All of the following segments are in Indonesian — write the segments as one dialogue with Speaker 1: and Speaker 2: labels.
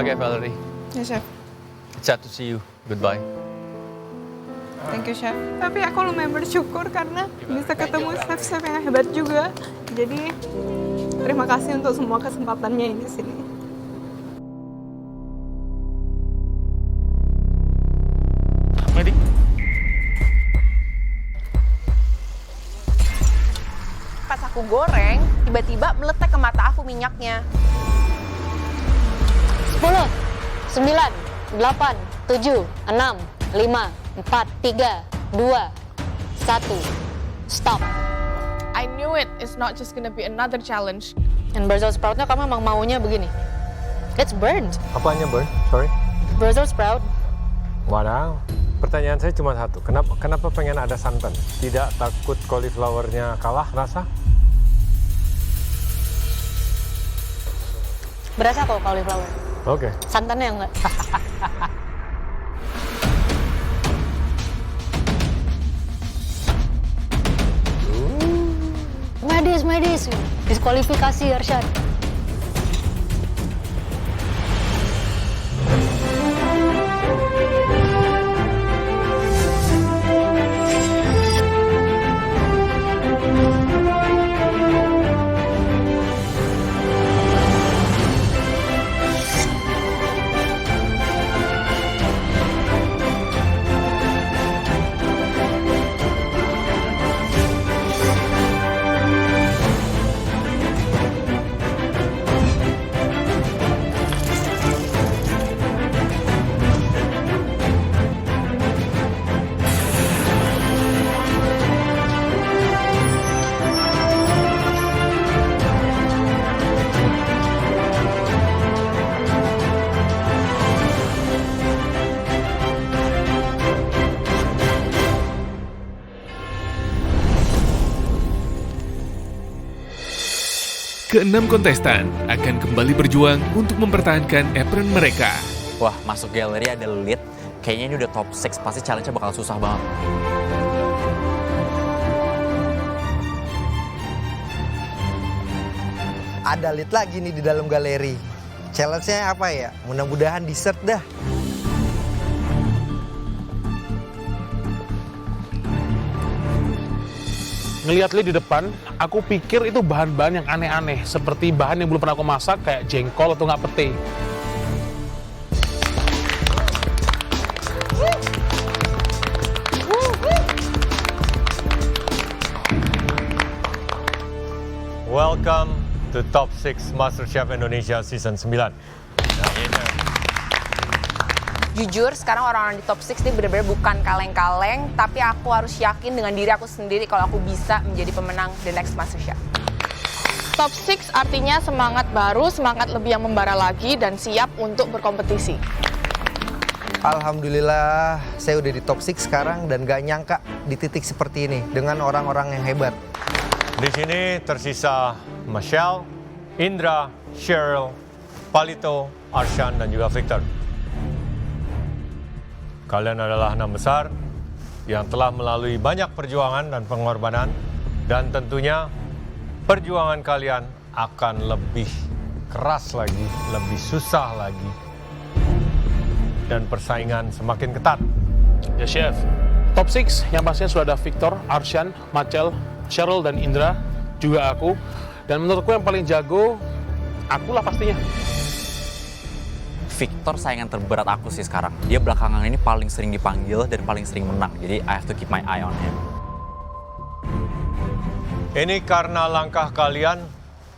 Speaker 1: Okay, Valerie.
Speaker 2: Ya, Chef.
Speaker 1: It's sad to see you. Goodbye.
Speaker 2: Thank you, Chef. Tapi aku lumayan bersyukur karena bisa ketemu chef-chef yang hebat juga. Jadi, terima kasih untuk semua kesempatannya di sini.
Speaker 1: Medi.
Speaker 3: Pas aku goreng, tiba-tiba meletek ke mata aku minyaknya.
Speaker 4: 10, 9, 8, 7, 6, 5, 4, 3, 2, 1. Stop.
Speaker 5: I knew it. It's not just gonna be another challenge.
Speaker 4: And Brussels sproutnya kamu emang maunya begini. It's burned.
Speaker 6: Apanya burn? Sorry.
Speaker 4: Brussels sprout.
Speaker 6: Waduh. Pertanyaan saya cuma satu. Kenapa pengen ada santan? Tidak takut cauliflower-nya kalah rasa?
Speaker 4: Berasa kok cauliflower.
Speaker 6: Oke.
Speaker 4: Santannya enggak. Medis. Diskualifikasi Arsyad.
Speaker 7: Keenam kontestan akan kembali berjuang untuk mempertahankan apron mereka.
Speaker 8: Wah, masuk galeri ada lead. Kayaknya ini udah top 6, pasti challenge-nya bakal susah banget.
Speaker 9: Ada lead lagi nih di dalam galeri. Challenge-nya apa ya? Mudah-mudahan dessert dah.
Speaker 10: Ngeliat Lee di depan, aku pikir itu bahan-bahan yang aneh-aneh. Seperti bahan yang belum pernah aku masak, kayak jengkol atau nggak pete.
Speaker 6: Welcome to Top 6 MasterChef Indonesia Season 9.
Speaker 3: Jujur, sekarang orang-orang di top 6 ini benar-benar bukan kaleng-kaleng, tapi aku harus yakin dengan diri aku sendiri kalau aku bisa menjadi pemenang The Next MasterChef.
Speaker 5: Top 6 artinya semangat baru, semangat lebih yang membara lagi, dan siap untuk berkompetisi.
Speaker 9: Alhamdulillah, saya udah di top 6 sekarang dan gak nyangka di titik seperti ini dengan orang-orang yang hebat.
Speaker 6: Di sini tersisa Michelle, Indra, Cheryl, Palito, Arshan, dan juga Victor. Kalian adalah 6 besar yang telah melalui banyak perjuangan dan pengorbanan, dan tentunya perjuangan kalian akan lebih keras lagi, lebih susah lagi, dan persaingan semakin ketat.
Speaker 10: Ya, Chef. Top 6 yang pastinya sudah ada Victor, Arshan, Machel, Cheryl, dan Indra, juga aku. Dan menurutku yang paling jago, akulah pastinya.
Speaker 8: Victor saingan terberat aku sih sekarang. Dia belakangan ini paling sering dipanggil dan paling sering menang. Jadi I have to keep my eye on him.
Speaker 6: Ini karena langkah kalian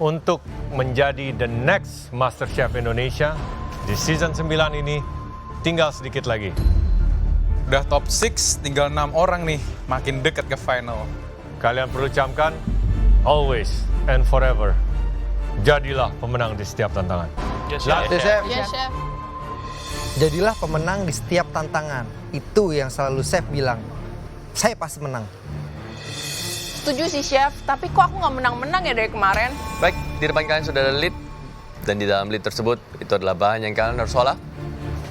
Speaker 6: untuk menjadi the next MasterChef Indonesia di season 9 ini tinggal sedikit lagi.
Speaker 11: Udah top 6, tinggal 6 orang nih, makin dekat ke final.
Speaker 6: Kalian perlu camkan, always and forever, jadilah pemenang di setiap tantangan.
Speaker 10: Yes,
Speaker 9: Chef.
Speaker 5: Yes, Chef.
Speaker 9: Jadilah pemenang di setiap tantangan. Itu yang selalu Chef bilang. Saya pasti menang.
Speaker 3: Setuju sih, Chef. Tapi kok aku nggak menang-menang ya dari kemarin?
Speaker 1: Baik, di depan kalian sudah ada lead. Dan di dalam lead tersebut, itu adalah bahan yang kalian harus olah.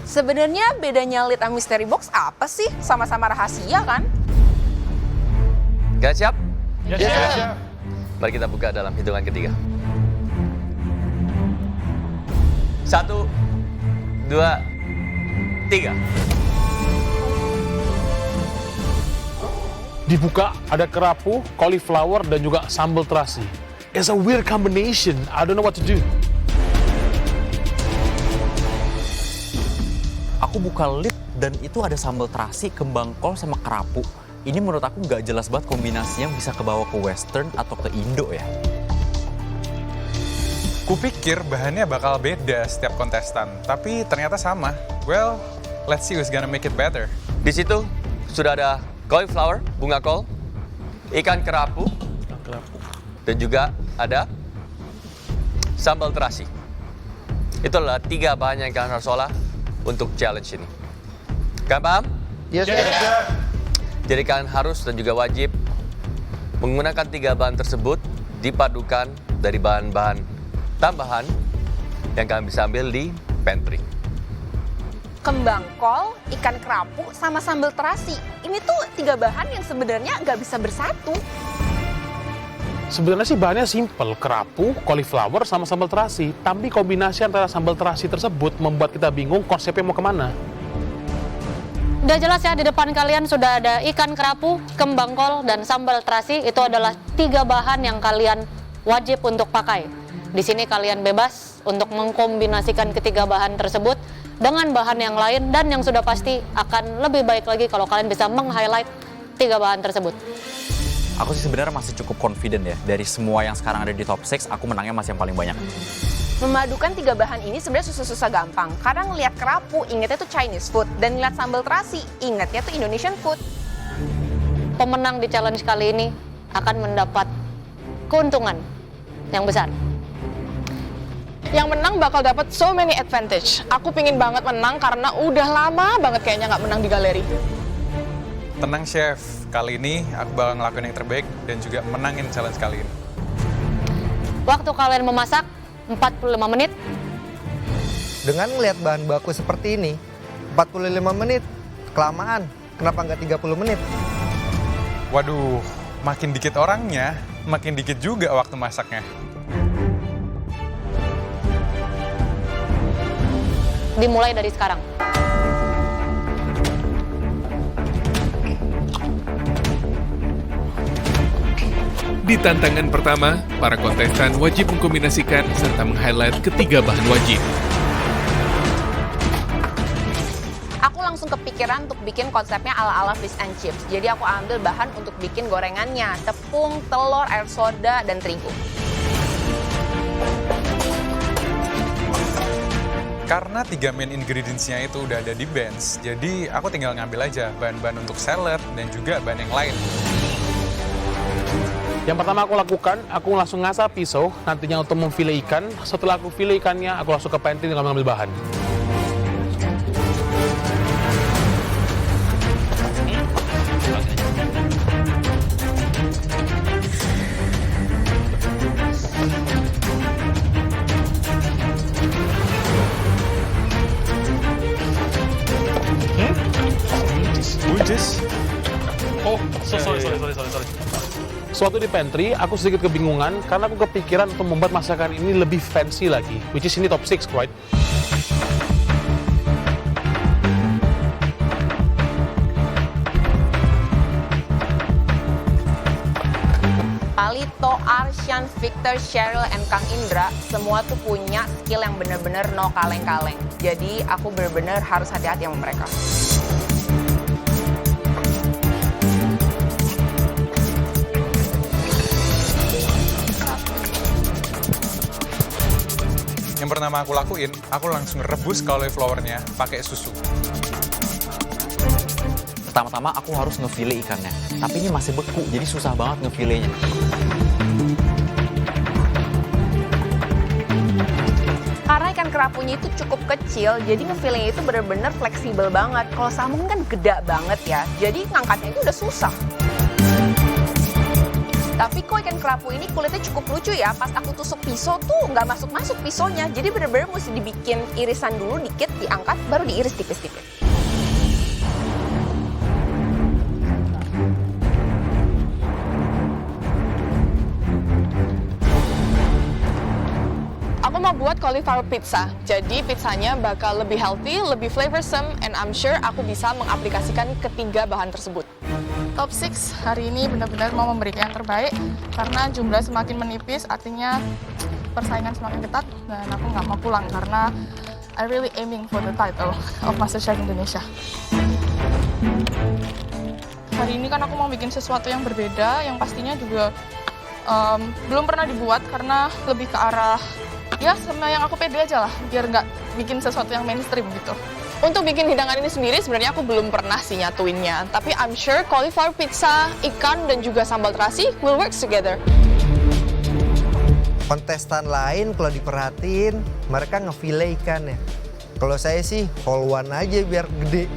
Speaker 3: Sebenarnya bedanya lead sama mystery box apa sih? Sama-sama rahasia kan?
Speaker 1: Kalian siap?
Speaker 10: Yes, Chef.
Speaker 1: Mari kita buka dalam hitungan ketiga. 1, 2, 3.
Speaker 10: Dibuka, ada kerapu, cauliflower, dan juga sambal terasi. It's a weird combination. I don't know what to do.
Speaker 8: Aku buka lid dan itu ada sambal terasi, kembang kol sama kerapu. Ini menurut aku nggak jelas banget kombinasinya bisa kebawa ke western atau ke Indo ya.
Speaker 11: Kupikir bahannya bakal beda setiap kontestan, tapi ternyata sama. Well, let's see who's gonna make it better.
Speaker 1: Di situ sudah ada cauliflower, bunga kol, ikan kerapu, dan juga ada sambal terasi. Itu adalah 3 bahan yang kalian harus olah untuk challenge ini. Kalian paham?
Speaker 9: Yes, Chef.
Speaker 1: Jadi kalian harus dan juga wajib menggunakan 3 bahan tersebut dipadukan dari bahan-bahan tambahan yang kalian bisa ambil di pantry.
Speaker 3: Kembang kol, ikan kerapu, sama sambal terasi. Ini tuh 3 bahan yang sebenarnya nggak bisa bersatu.
Speaker 10: Sebenarnya sih bahannya simple, kerapu, cauliflower, sama sambal terasi. Tapi kombinasi antara sambal terasi tersebut membuat kita bingung konsepnya mau kemana.
Speaker 4: Udah jelas ya, di depan kalian sudah ada ikan kerapu, kembang kol, dan sambal terasi. Itu adalah 3 bahan yang kalian wajib untuk pakai. Di sini kalian bebas untuk mengkombinasikan ketiga bahan tersebut dengan bahan yang lain, dan yang sudah pasti akan lebih baik lagi kalau kalian bisa meng-highlight 3 bahan tersebut.
Speaker 8: Aku sih sebenarnya masih cukup confident ya. Dari semua yang sekarang ada di top 6, aku menangnya masih yang paling banyak.
Speaker 3: Memadukan 3 bahan ini sebenarnya susah-susah gampang. Karena ngelihat kerapu, ingetnya tuh Chinese food. Dan ngelihat sambal terasi, ingetnya tuh Indonesian food.
Speaker 4: Pemenang di challenge kali ini akan mendapat keuntungan yang besar.
Speaker 5: Yang menang bakal dapat so many advantage. Aku pingin banget menang karena udah lama banget kayaknya nggak menang di galeri.
Speaker 11: Tenang, Chef. Kali ini aku bakal ngelakuin yang terbaik dan juga menangin challenge kali ini.
Speaker 4: Waktu kalian memasak 45 menit.
Speaker 9: Dengan melihat bahan baku seperti ini, 45 menit kelamaan. Kenapa nggak 30 menit?
Speaker 11: Waduh, makin dikit orangnya, makin dikit juga waktu masaknya.
Speaker 4: Dimulai dari sekarang.
Speaker 7: Di tantangan pertama, para kontestan wajib mengkombinasikan serta meng-highlight ketiga bahan wajib.
Speaker 3: Aku langsung kepikiran untuk bikin konsepnya ala-ala fish and chips. Jadi aku ambil bahan untuk bikin gorengannya, tepung, telur, air soda, dan terigu.
Speaker 11: Karena 3 main ingredients-nya itu udah ada di bench, jadi aku tinggal ngambil aja bahan-bahan untuk salad dan juga bahan yang lain.
Speaker 10: Yang pertama aku lakukan, aku langsung ngasah pisau, nantinya untuk memfile ikan. Setelah aku file ikannya, aku langsung ke pantry dengan mengambil bahan.
Speaker 11: Buncis?
Speaker 10: Oh, sorry. Suatu di pantry, aku sedikit kebingungan karena aku kepikiran untuk membuat masakan ini lebih fancy lagi, which is ini top 6, right?
Speaker 3: Palito, Arsyan, Victor, Cheryl, and Kang Indra semua tuh punya skill yang bener-bener no kaleng-kaleng. Jadi aku bener-bener harus hati-hati sama mereka.
Speaker 11: Yang pertama aku lakuin, aku langsung rebus cauliflower-nya pakai susu.
Speaker 8: Pertama-tama aku harus ngefile ikannya. Tapi ini masih beku, jadi susah banget ngefilenya.
Speaker 3: Karena ikan kerapunya itu cukup kecil, jadi ngefilenya itu bener-bener fleksibel banget. Kalau salmon kan gede banget ya, jadi ngangkatnya itu udah susah. Tapi kok ikan kerapu ini kulitnya cukup lucu ya, pas aku tusuk pisau tuh nggak masuk-masuk pisaunya. Jadi bener-bener mesti dibikin irisan dulu dikit, diangkat, baru diiris tipis-tipis.
Speaker 5: Aku mau buat cauliflower pizza. Jadi pizzanya bakal lebih healthy, lebih flavorsome, and I'm sure aku bisa mengaplikasikan ketiga bahan tersebut. Top 6 hari ini benar-benar mau memberikan yang terbaik karena jumlah semakin menipis, artinya persaingan semakin ketat dan aku nggak mau pulang karena I really aiming for the title of MasterChef Indonesia. Hari ini kan aku mau bikin sesuatu yang berbeda, yang pastinya juga belum pernah dibuat karena lebih ke arah ya sama yang aku pede aja lah, biar nggak bikin sesuatu yang mainstream gitu. Untuk bikin hidangan ini sendiri sebenarnya aku belum pernah sih nyatuinnya, tapi I'm sure cauliflower pizza, ikan, dan juga sambal terasi will work together.
Speaker 9: Kontestan lain kalau diperhatiin, mereka ngefile ikan ya. Kalau saya sih whole one aja biar gede.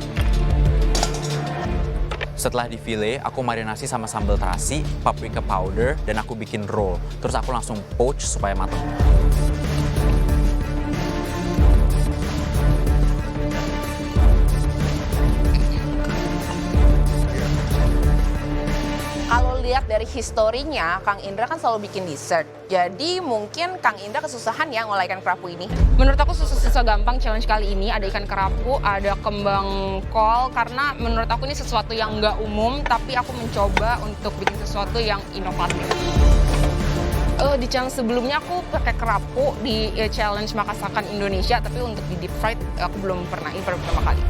Speaker 8: Setelah di file, aku marinasi sama sambal terasi, paprika powder, dan aku bikin roll. Terus aku langsung poach supaya matang.
Speaker 3: Kalau lihat dari historinya, Kang Indra kan selalu bikin dessert. Jadi mungkin Kang Indra kesusahan ya ngolah ikan kerapu ini.
Speaker 12: Menurut aku susah-susah gampang challenge kali ini. Ada ikan kerapu, ada kembang kol. Karena menurut aku ini sesuatu yang nggak umum, tapi aku mencoba untuk bikin sesuatu yang inovatif. Di challenge sebelumnya aku pakai kerapu di challenge Makasakan Indonesia, tapi untuk di deep fried aku belum pernah, ini baru pertama kali.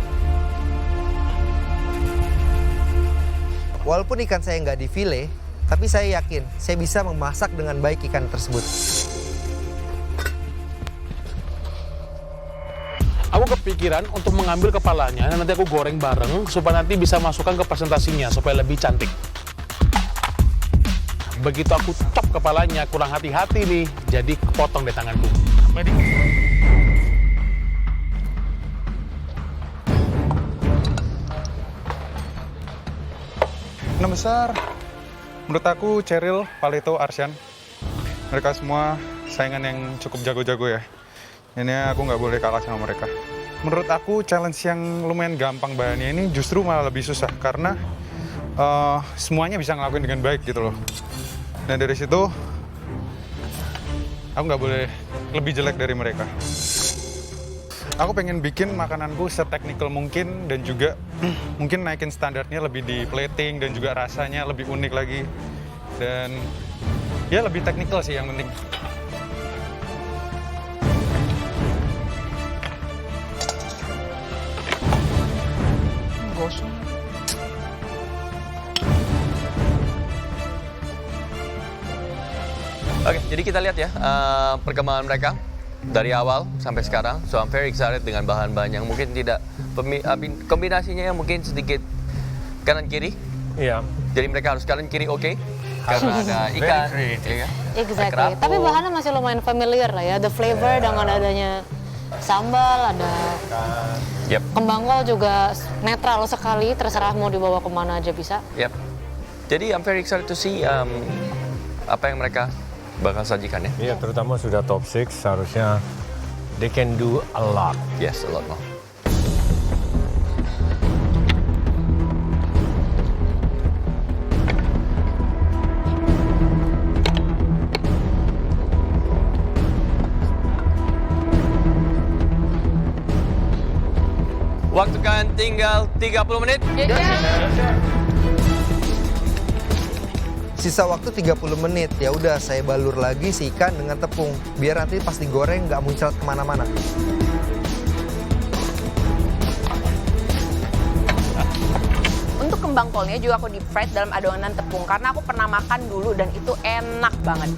Speaker 9: Walaupun ikan saya nggak di file, tapi saya yakin saya bisa memasak dengan baik ikan tersebut.
Speaker 10: Aku kepikiran untuk mengambil kepalanya dan nanti aku goreng bareng supaya nanti bisa masukkan ke presentasinya supaya lebih cantik. Begitu aku chop kepalanya, kurang hati-hati nih, jadi kepotong deh tanganku. Ready?
Speaker 11: Enam besar, menurut aku Cheryl, Paleto, Arsyan. Mereka semua saingan yang cukup jago-jago ya. Ini aku nggak boleh kalah sama mereka. Menurut aku challenge yang lumayan gampang bahannya ini justru malah lebih susah karena semuanya bisa ngelakuin dengan baik gitu loh. Dan dari situ aku nggak boleh lebih jelek dari mereka. Aku pengen bikin makananku seteknikal mungkin dan juga mungkin naikin standarnya lebih di plating dan juga rasanya lebih unik lagi. Dan ya lebih teknikal sih yang penting.
Speaker 10: Gosong.
Speaker 1: Oke, jadi kita lihat ya perkembangan mereka dari awal sampai sekarang. So I'm very excited dengan bahan-bahan yang mungkin tidak kombinasinya yang mungkin sedikit kanan kiri.
Speaker 6: Iya.
Speaker 1: Jadi mereka harus kanan kiri oke. Karena ada ikan. Ya,
Speaker 4: Exactly. Tapi bahannya masih lumayan familiar lah ya. The flavor dengan adanya sambal, ada kembang kol juga netral sekali. Terserah mau dibawa kemana aja bisa.
Speaker 1: Yep. Jadi I'm very excited to see apa yang mereka bakal sajikan ya.
Speaker 6: Iya, terutama sudah top 6, seharusnya they can do a lot.
Speaker 1: Yes, a lot more. Waktu kan tinggal 30 menit.
Speaker 9: Sisa waktu 30 menit, ya udah saya balur lagi si ikan dengan tepung. Biar nanti pas digoreng nggak muncrat kemana-mana.
Speaker 3: Untuk kembang kolnya juga aku deep fried dalam adonan tepung karena aku pernah makan dulu dan itu enak banget.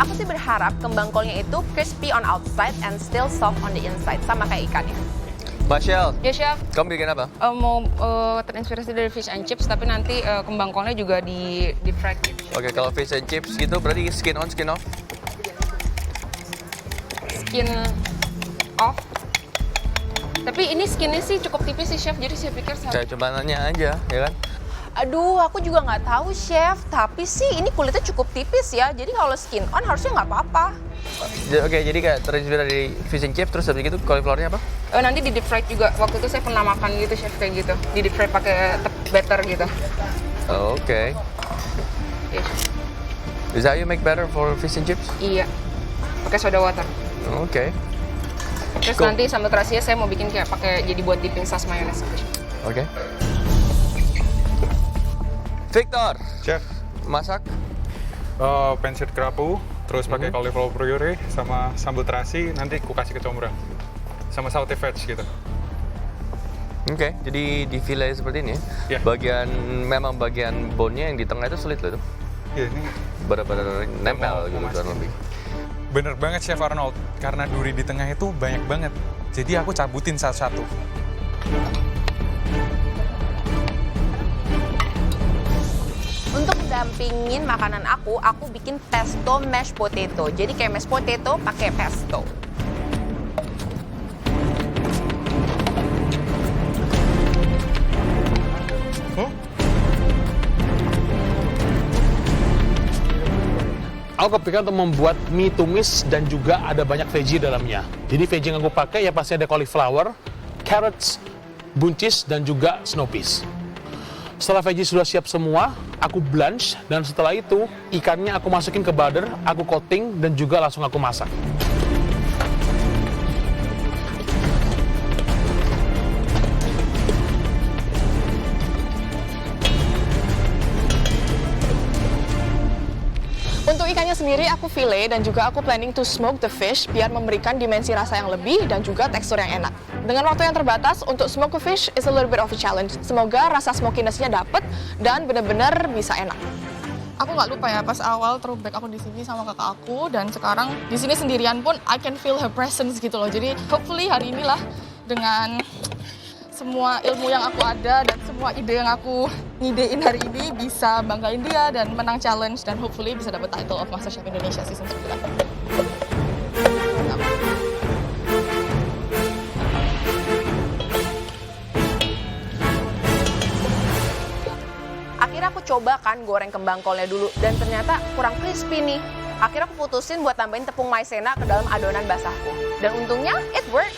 Speaker 3: Aku sih berharap kembang kolnya itu crispy on outside and still soft on the inside, sama kayak ikannya.
Speaker 1: Michelle,
Speaker 12: Ya chef,
Speaker 1: kamu bikin apa?
Speaker 12: mau terinspirasi dari fish and chips, tapi nanti kembang kolnya juga di fried gitu.
Speaker 1: Oke, kalau fish and chips gitu berarti skin on, skin off?
Speaker 12: Skin off. Tapi ini skinnya sih cukup tipis sih chef, jadi saya pikir
Speaker 1: Saya coba nanya aja, ya kan?
Speaker 3: Aduh, aku juga nggak tahu chef, tapi sih ini kulitnya cukup tipis ya, jadi kalau skin on harusnya nggak apa-apa.
Speaker 1: Oke, jadi kayak terinspirasi dari fish and chips, terus habis gitu cauliflowernya apa?
Speaker 12: Nanti di deep fried juga, waktu itu saya pernah makan gitu chef kayak gitu, di deep fried pakai batter gitu.
Speaker 1: Oke. Is that how you make batter for fish and chips?
Speaker 12: Iya, pakai soda water.
Speaker 1: Oke.
Speaker 12: Terus
Speaker 1: Cool.
Speaker 12: nanti sambal terasinya saya mau bikin kayak pakai jadi buat dipping sauce mayones.
Speaker 1: Oke. Victor,
Speaker 11: Chef,
Speaker 1: masak?
Speaker 11: pancit kerapu, terus pakai cauliflower puree sama sambal terasi, nanti ku kasih kecombrang. Sama sauté veg gitu.
Speaker 1: Oke, jadi di fillet seperti ini ya?
Speaker 11: Iya.
Speaker 1: Memang bagian bone-nya yang di tengah itu sulit loh itu.
Speaker 11: Iya, ini
Speaker 1: Benar-benar nempel gitu
Speaker 11: mau
Speaker 1: kurang
Speaker 11: masak.
Speaker 1: lebih.
Speaker 11: bener banget Chef Arnold, karena duri di tengah itu banyak banget. Jadi aku cabutin satu-satu.
Speaker 3: Untuk mendampingin makanan aku bikin pesto mashed potato. Jadi kayak mashed potato pakai pesto.
Speaker 10: Aku kepikiran untuk membuat mie tumis dan juga ada banyak veggie dalamnya. Jadi veggie yang aku pakai ya pasti ada cauliflower, carrots, buncis, dan juga snow peas. Setelah veggie sudah siap semua, aku blanch dan setelah itu ikannya aku masukin ke butter, aku coating dan juga langsung aku masak.
Speaker 5: Untuk ikannya sendiri aku fillet dan juga aku planning to smoke the fish biar memberikan dimensi rasa yang lebih dan juga tekstur yang enak. Dengan waktu yang terbatas, untuk smoke the fish is a little bit of a challenge. Semoga rasa smokiness-nya dapet dan benar-benar bisa enak. Aku nggak lupa ya pas awal throwback aku di sini sama kakak aku dan sekarang di sini sendirian pun I can feel her presence gitu loh. Jadi hopefully hari inilah dengan semua ilmu yang aku ada dan semua ide yang aku ngidein hari ini bisa banggain dia dan menang challenge dan hopefully bisa dapat title of MasterChef Indonesia season 9.
Speaker 3: Akhirnya aku coba kan goreng kembang kolnya dulu dan ternyata kurang crispy nih. Akhirnya aku putusin buat tambahin tepung maizena ke dalam adonan basahku. Dan untungnya it worked.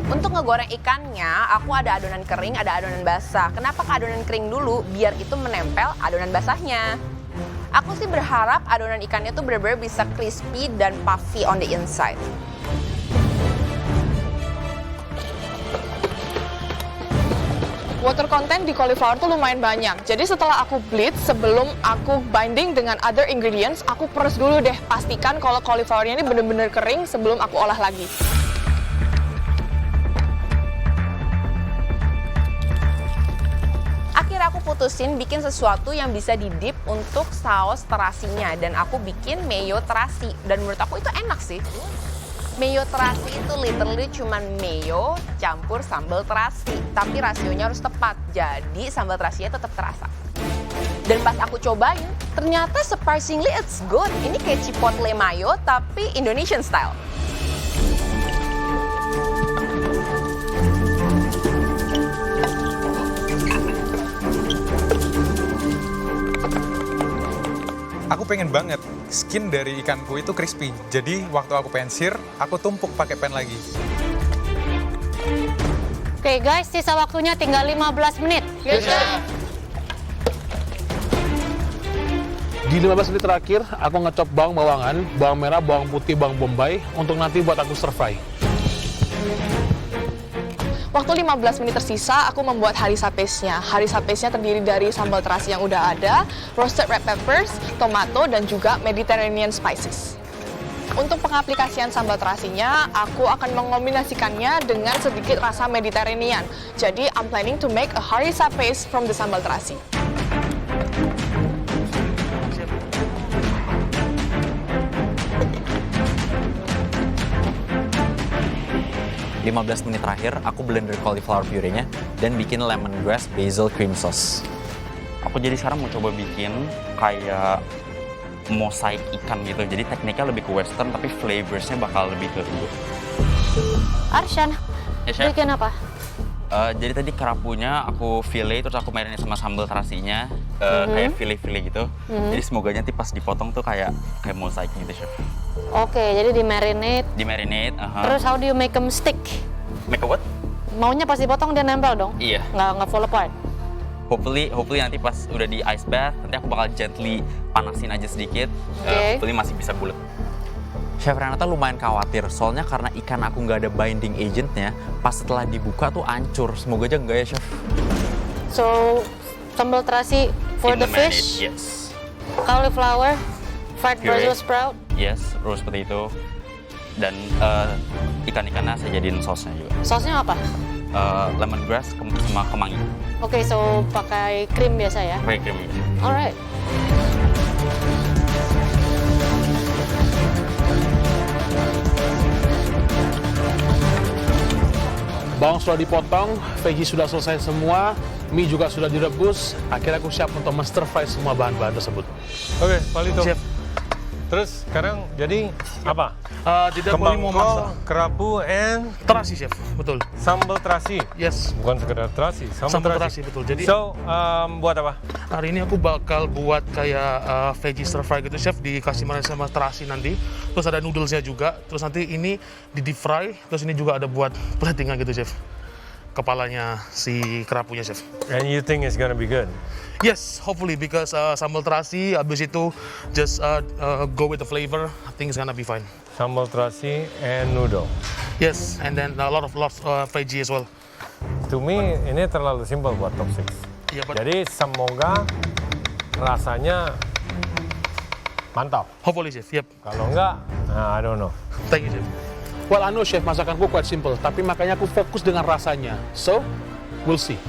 Speaker 3: Untuk ngegoreng ikannya, aku ada adonan kering, ada adonan basah. Kenapa ke adonan kering dulu? Biar itu menempel adonan basahnya. Aku sih berharap adonan ikannya tuh benar-benar bisa crispy dan puffy on the inside.
Speaker 5: Water content di cauliflower tuh lumayan banyak. Jadi setelah aku blitz, sebelum aku binding dengan other ingredients, aku peres dulu deh. Pastikan kalau cauliflowernya ini benar-benar kering sebelum aku olah lagi.
Speaker 3: Akhirnya aku putusin bikin sesuatu yang bisa didip untuk saus terasinya. Dan aku bikin mayo terasi. Dan menurut aku itu enak sih. Mayo terasi itu literally cuman mayo campur sambal terasi. Tapi rasionya harus tepat. Jadi sambal terasinya tetap terasa. Dan pas aku cobain, ternyata surprisingly it's good. Ini kayak chipotle mayo tapi Indonesian style.
Speaker 11: Aku pengen banget skin dari ikanku itu crispy. Jadi waktu aku pensir, aku tumpuk pakai pan lagi.
Speaker 4: Oke guys, sisa waktunya tinggal 15 menit.
Speaker 5: Yes, chef.
Speaker 10: Di 15 menit terakhir, aku ngecop bawang bawangan, bawang merah, bawang putih, bawang bombay untuk nanti buat aku stir fry.
Speaker 5: Waktu 15 menit tersisa, aku membuat harissa paste-nya. Harissa paste-nya terdiri dari sambal terasi yang udah ada, roasted red peppers, tomato, dan juga Mediterranean spices. Untuk pengaplikasian sambal terasinya, aku akan mengombinasikannya dengan sedikit rasa Mediterranean. Jadi, I'm planning to make a harissa paste from the sambal terasi.
Speaker 8: Di 15 menit terakhir, aku blender cauliflower puree-nya dan bikin lemongrass basil cream sauce.
Speaker 13: Aku jadi sekarang mau coba bikin kayak mosaik ikan gitu. Jadi tekniknya lebih ke western, tapi flavorsnya bakal lebih ke Indo.
Speaker 4: Arsyan,
Speaker 13: Ya, Chef.
Speaker 4: bikin apa?
Speaker 13: Jadi tadi kerapunya aku fillet, terus aku marinate sama sambal terasinya, kayak fillet-fillet gitu. Jadi semoga nanti pas dipotong tuh kayak mosaik gitu, Chef.
Speaker 4: Oke, jadi di marinate.
Speaker 13: Di marinate,
Speaker 4: Terus how do you make them stick?
Speaker 13: Make a what?
Speaker 4: Maunya pas dipotong dia nempel dong?
Speaker 13: Iya.
Speaker 4: Nggak fall apart?
Speaker 13: Hopefully nanti pas udah di ice bath, nanti aku bakal gently panasin aja sedikit.
Speaker 4: Oke.
Speaker 13: Hopefully masih bisa bulat.
Speaker 8: Chef Renata lumayan khawatir, soalnya karena ikan aku nggak ada binding agentnya, pas setelah dibuka tuh hancur. Semoga aja enggak ya, Chef.
Speaker 4: So, sambal terasi for
Speaker 13: In
Speaker 4: the
Speaker 13: marinade,
Speaker 4: fish,
Speaker 13: yes.
Speaker 4: cauliflower, fried
Speaker 13: Puree.
Speaker 4: Brussels sprout.
Speaker 13: Yes, roast potato. Dan ikan-ikannya saya jadiin sausnya juga.
Speaker 4: Sausnya apa?
Speaker 13: Lemongrass sama kemangi.
Speaker 4: Oke, so pakai krim biasa ya?
Speaker 13: Pakai krim ya.
Speaker 4: Alright.
Speaker 10: Bawang sudah dipotong, veggie sudah selesai semua, mie juga sudah direbus. Akhirnya aku siap untuk stir fry semua bahan-bahan tersebut.
Speaker 6: Oke, Palito.
Speaker 10: Chef.
Speaker 6: Terus sekarang jadi apa?
Speaker 10: Tidak
Speaker 6: Kembang
Speaker 10: boleh mau
Speaker 6: kol,
Speaker 10: masak.
Speaker 6: kerapu, and
Speaker 10: Terasi, Chef. Betul.
Speaker 6: sambal terasi.
Speaker 10: Yes.
Speaker 6: Bukan sekedar terasi,
Speaker 10: Sambal terasi, betul. Jadi
Speaker 6: So, buat apa?
Speaker 10: hari ini aku bakal buat kayak veggie stir fry gitu, Chef, dikasih marinasi sama terasi nanti. Terus ada noodlesnya juga. Terus nanti ini di deep fry. Terus ini juga ada buat platingan gitu, Chef. Kepalanya si kerapunya, Chef.
Speaker 6: And you think it's gonna be good?
Speaker 10: Yes, hopefully because sambal terasi, habis itu just go with the flavor. I think it's gonna be fine.
Speaker 6: Sambal terasi and noodle.
Speaker 10: Yes, and then a lot of veggie as well.
Speaker 6: To me, ini terlalu simpel buat top 6.
Speaker 10: Yeah, but
Speaker 6: Jadi semoga rasanya mantap.
Speaker 10: hopefully, Chef. Yep.
Speaker 6: Kalau enggak, I don't know.
Speaker 10: Thank you, Chef. Well, I know, Chef, masakanku quite simple, tapi makanya aku fokus dengan rasanya. So, we'll see.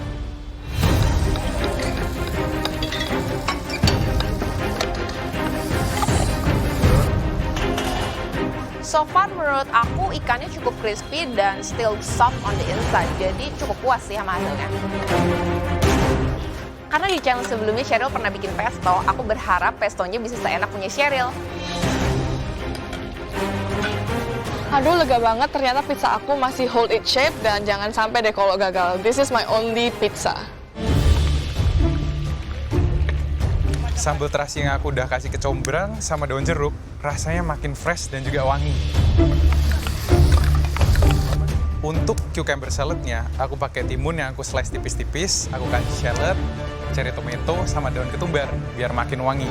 Speaker 3: So far menurut aku ikannya cukup crispy dan still soft on the inside. Jadi cukup puas sih sama hasilnya. Karena di channel sebelumnya Cheryl pernah bikin pesto, aku berharap pestonya bisa seenak punya Cheryl.
Speaker 5: Aduh, lega banget. Ternyata pizza aku masih hold its shape dan jangan sampai deh kalau gagal. This is my only pizza.
Speaker 11: Sambal terasi yang aku udah kasih kecombrang sama daun jeruk, rasanya makin fresh dan juga wangi. Untuk cucumber saladnya, aku pakai timun yang aku slice tipis-tipis, aku kasih shallot, cherry tomato, sama daun ketumbar, biar makin wangi.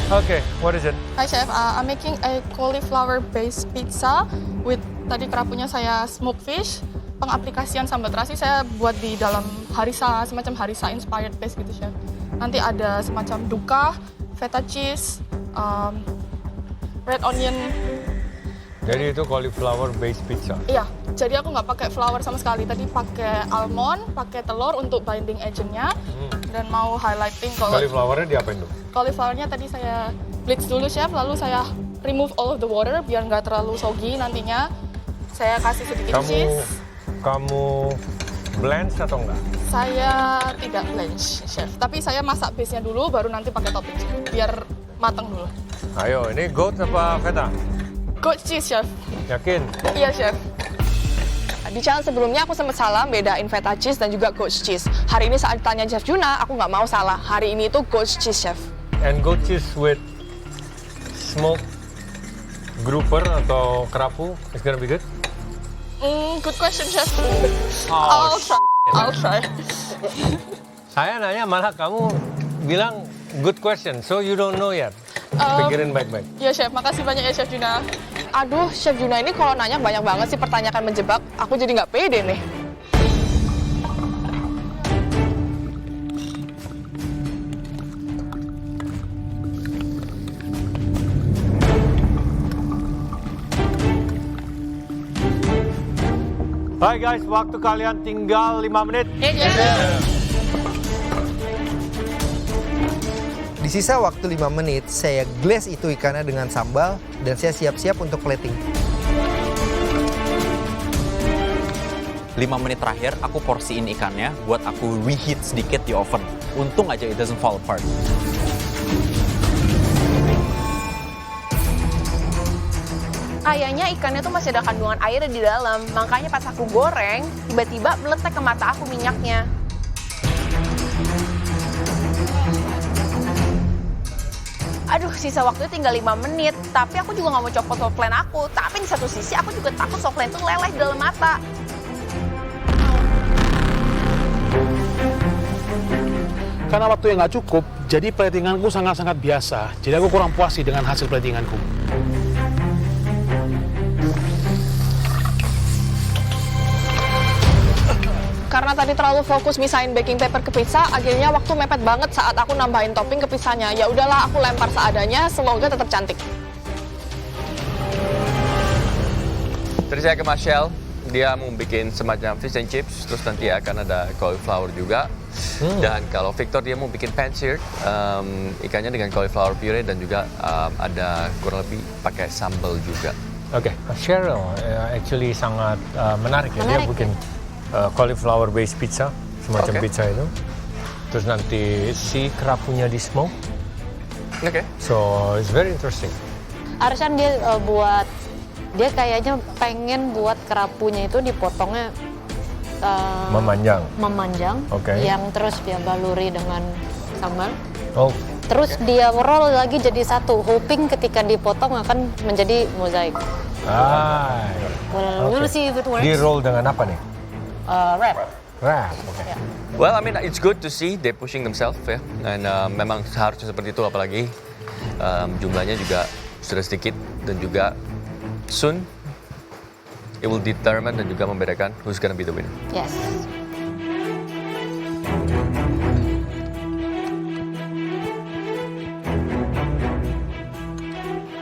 Speaker 6: Okay, what is it?
Speaker 5: Hi Chef, I'm making a cauliflower-based pizza with tadi kerapunya saya smoked fish. Pengaplikasian sambal terasi saya buat di dalam harissa, semacam harissa inspired paste gitu, Chef. Nanti ada semacam duka, feta cheese, red onion.
Speaker 6: Jadi itu cauliflower based pizza.
Speaker 5: Iya, jadi aku nggak pakai flour sama sekali. Tadi pakai almond, pakai telur untuk binding agentnya, dan mau highlighting kalau
Speaker 6: Cauliflowernya diapain dulu?
Speaker 5: cauliflowernya tadi saya blitz dulu, Chef, lalu saya remove all of the water biar nggak terlalu soggy nantinya. Saya kasih sedikit cheese.
Speaker 6: Kamu blanch atau enggak?
Speaker 5: Saya tidak blanch, Chef. Tapi saya masak base-nya dulu, baru nanti pakai topping, biar matang dulu.
Speaker 6: Ayo, ini goat apa feta?
Speaker 5: Goat cheese, Chef.
Speaker 6: Yakin?
Speaker 5: Iya, Chef. Di channel sebelumnya aku sempat salah bedain feta cheese dan juga goat cheese. Hari ini saat ditanya Chef Juna, aku nggak mau salah. Hari ini itu goat cheese, Chef.
Speaker 6: And goat cheese with smoked grouper atau kerapu is gonna be good?
Speaker 5: Good question, Chef.
Speaker 6: Oh,
Speaker 5: I'll try.
Speaker 6: Saya nanya malah kamu bilang good question, so you don't know yet. Pikirin baik-baik.
Speaker 5: Ya, Chef. Makasih banyak ya, Chef Juna. Aduh, Chef Juna ini kalau nanya banyak banget sih pertanyaan menjebak. Aku jadi nggak pede nih.
Speaker 6: Hai guys, waktu kalian tinggal 5 menit.
Speaker 9: Di sisa waktu 5 menit, saya glaze itu ikannya dengan sambal dan saya siap-siap untuk plating.
Speaker 8: 5 menit terakhir, aku porsiin ikannya buat aku reheat sedikit di oven. Untung aja it doesn't fall apart.
Speaker 3: Kayaknya ikannya tuh masih ada kandungan air di dalam, makanya pas aku goreng, tiba-tiba meletek ke mata aku minyaknya. Aduh, sisa waktunya tinggal 5 menit, tapi aku juga nggak mau copot softlens aku. Tapi di satu sisi aku juga takut softlens tuh leleh di dalam mata.
Speaker 10: Karena waktu yang nggak cukup, jadi platinganku sangat-sangat biasa. Jadi aku kurang puas sih dengan hasil platinganku.
Speaker 5: Karena tadi terlalu fokus misahin baking paper ke pizza, akhirnya waktu mepet banget saat aku nambahin topping ke pizzanya. Ya udahlah, aku lempar seadanya, semoga tetap cantik.
Speaker 1: Terus saya ke Marshall, dia mau bikin semacam fish and chips, terus nanti akan ada cauliflower juga. Dan kalau Victor dia mau bikin pan-seared, ikannya dengan cauliflower puree dan juga ada kurang lebih pakai sambal juga.
Speaker 6: Oke, Cheryl actually sangat menarik ya. Dia bikin cauliflower based pizza, semacam pizza itu. Terus nanti si kerapunya di smoke. So it's very interesting.
Speaker 4: Arshan dia dia kayaknya pengen buat kerapunya itu dipotongnya memanjang, yang terus dia baluri dengan sambal. Terus dia roll lagi jadi satu, hoping ketika dipotong akan menjadi mozaik. We'll see if it works.
Speaker 6: Di roll dengan apa nih?
Speaker 4: Wrap.
Speaker 6: Okay.
Speaker 1: Well, I mean it's good to see they pushing themselves ya, dan memang seharusnya seperti itu, apalagi jumlahnya juga sudah sedikit dan juga soon it will determine dan juga membedakan who's gonna be the winner.
Speaker 4: Yes.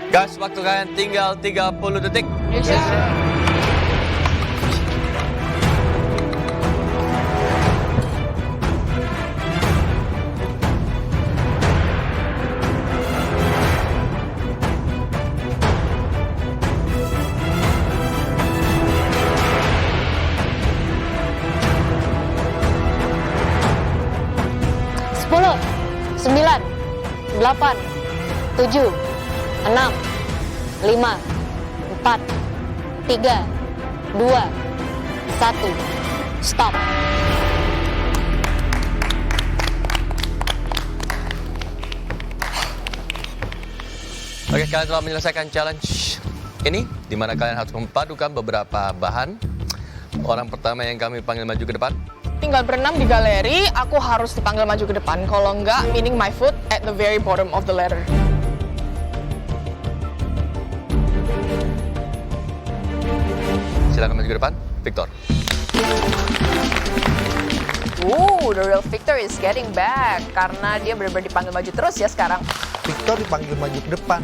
Speaker 1: Guys, waktu kalian tinggal 30 detik.
Speaker 4: Sembilan, 8, 7, 6, 5, 4, 3, 2, 1, stop.
Speaker 1: Oke, kalian telah menyelesaikan challenge ini, di mana kalian harus memadukan beberapa bahan. Orang pertama yang kami panggil maju ke depan.
Speaker 5: Tinggal berenam di galeri, aku harus dipanggil maju ke depan. Kalau enggak, meaning my foot at the very bottom of the ladder.
Speaker 1: Silakan maju ke depan, Victor.
Speaker 3: The real Victor is getting back karena dia benar-benar dipanggil maju terus ya sekarang.
Speaker 9: Victor dipanggil maju ke depan.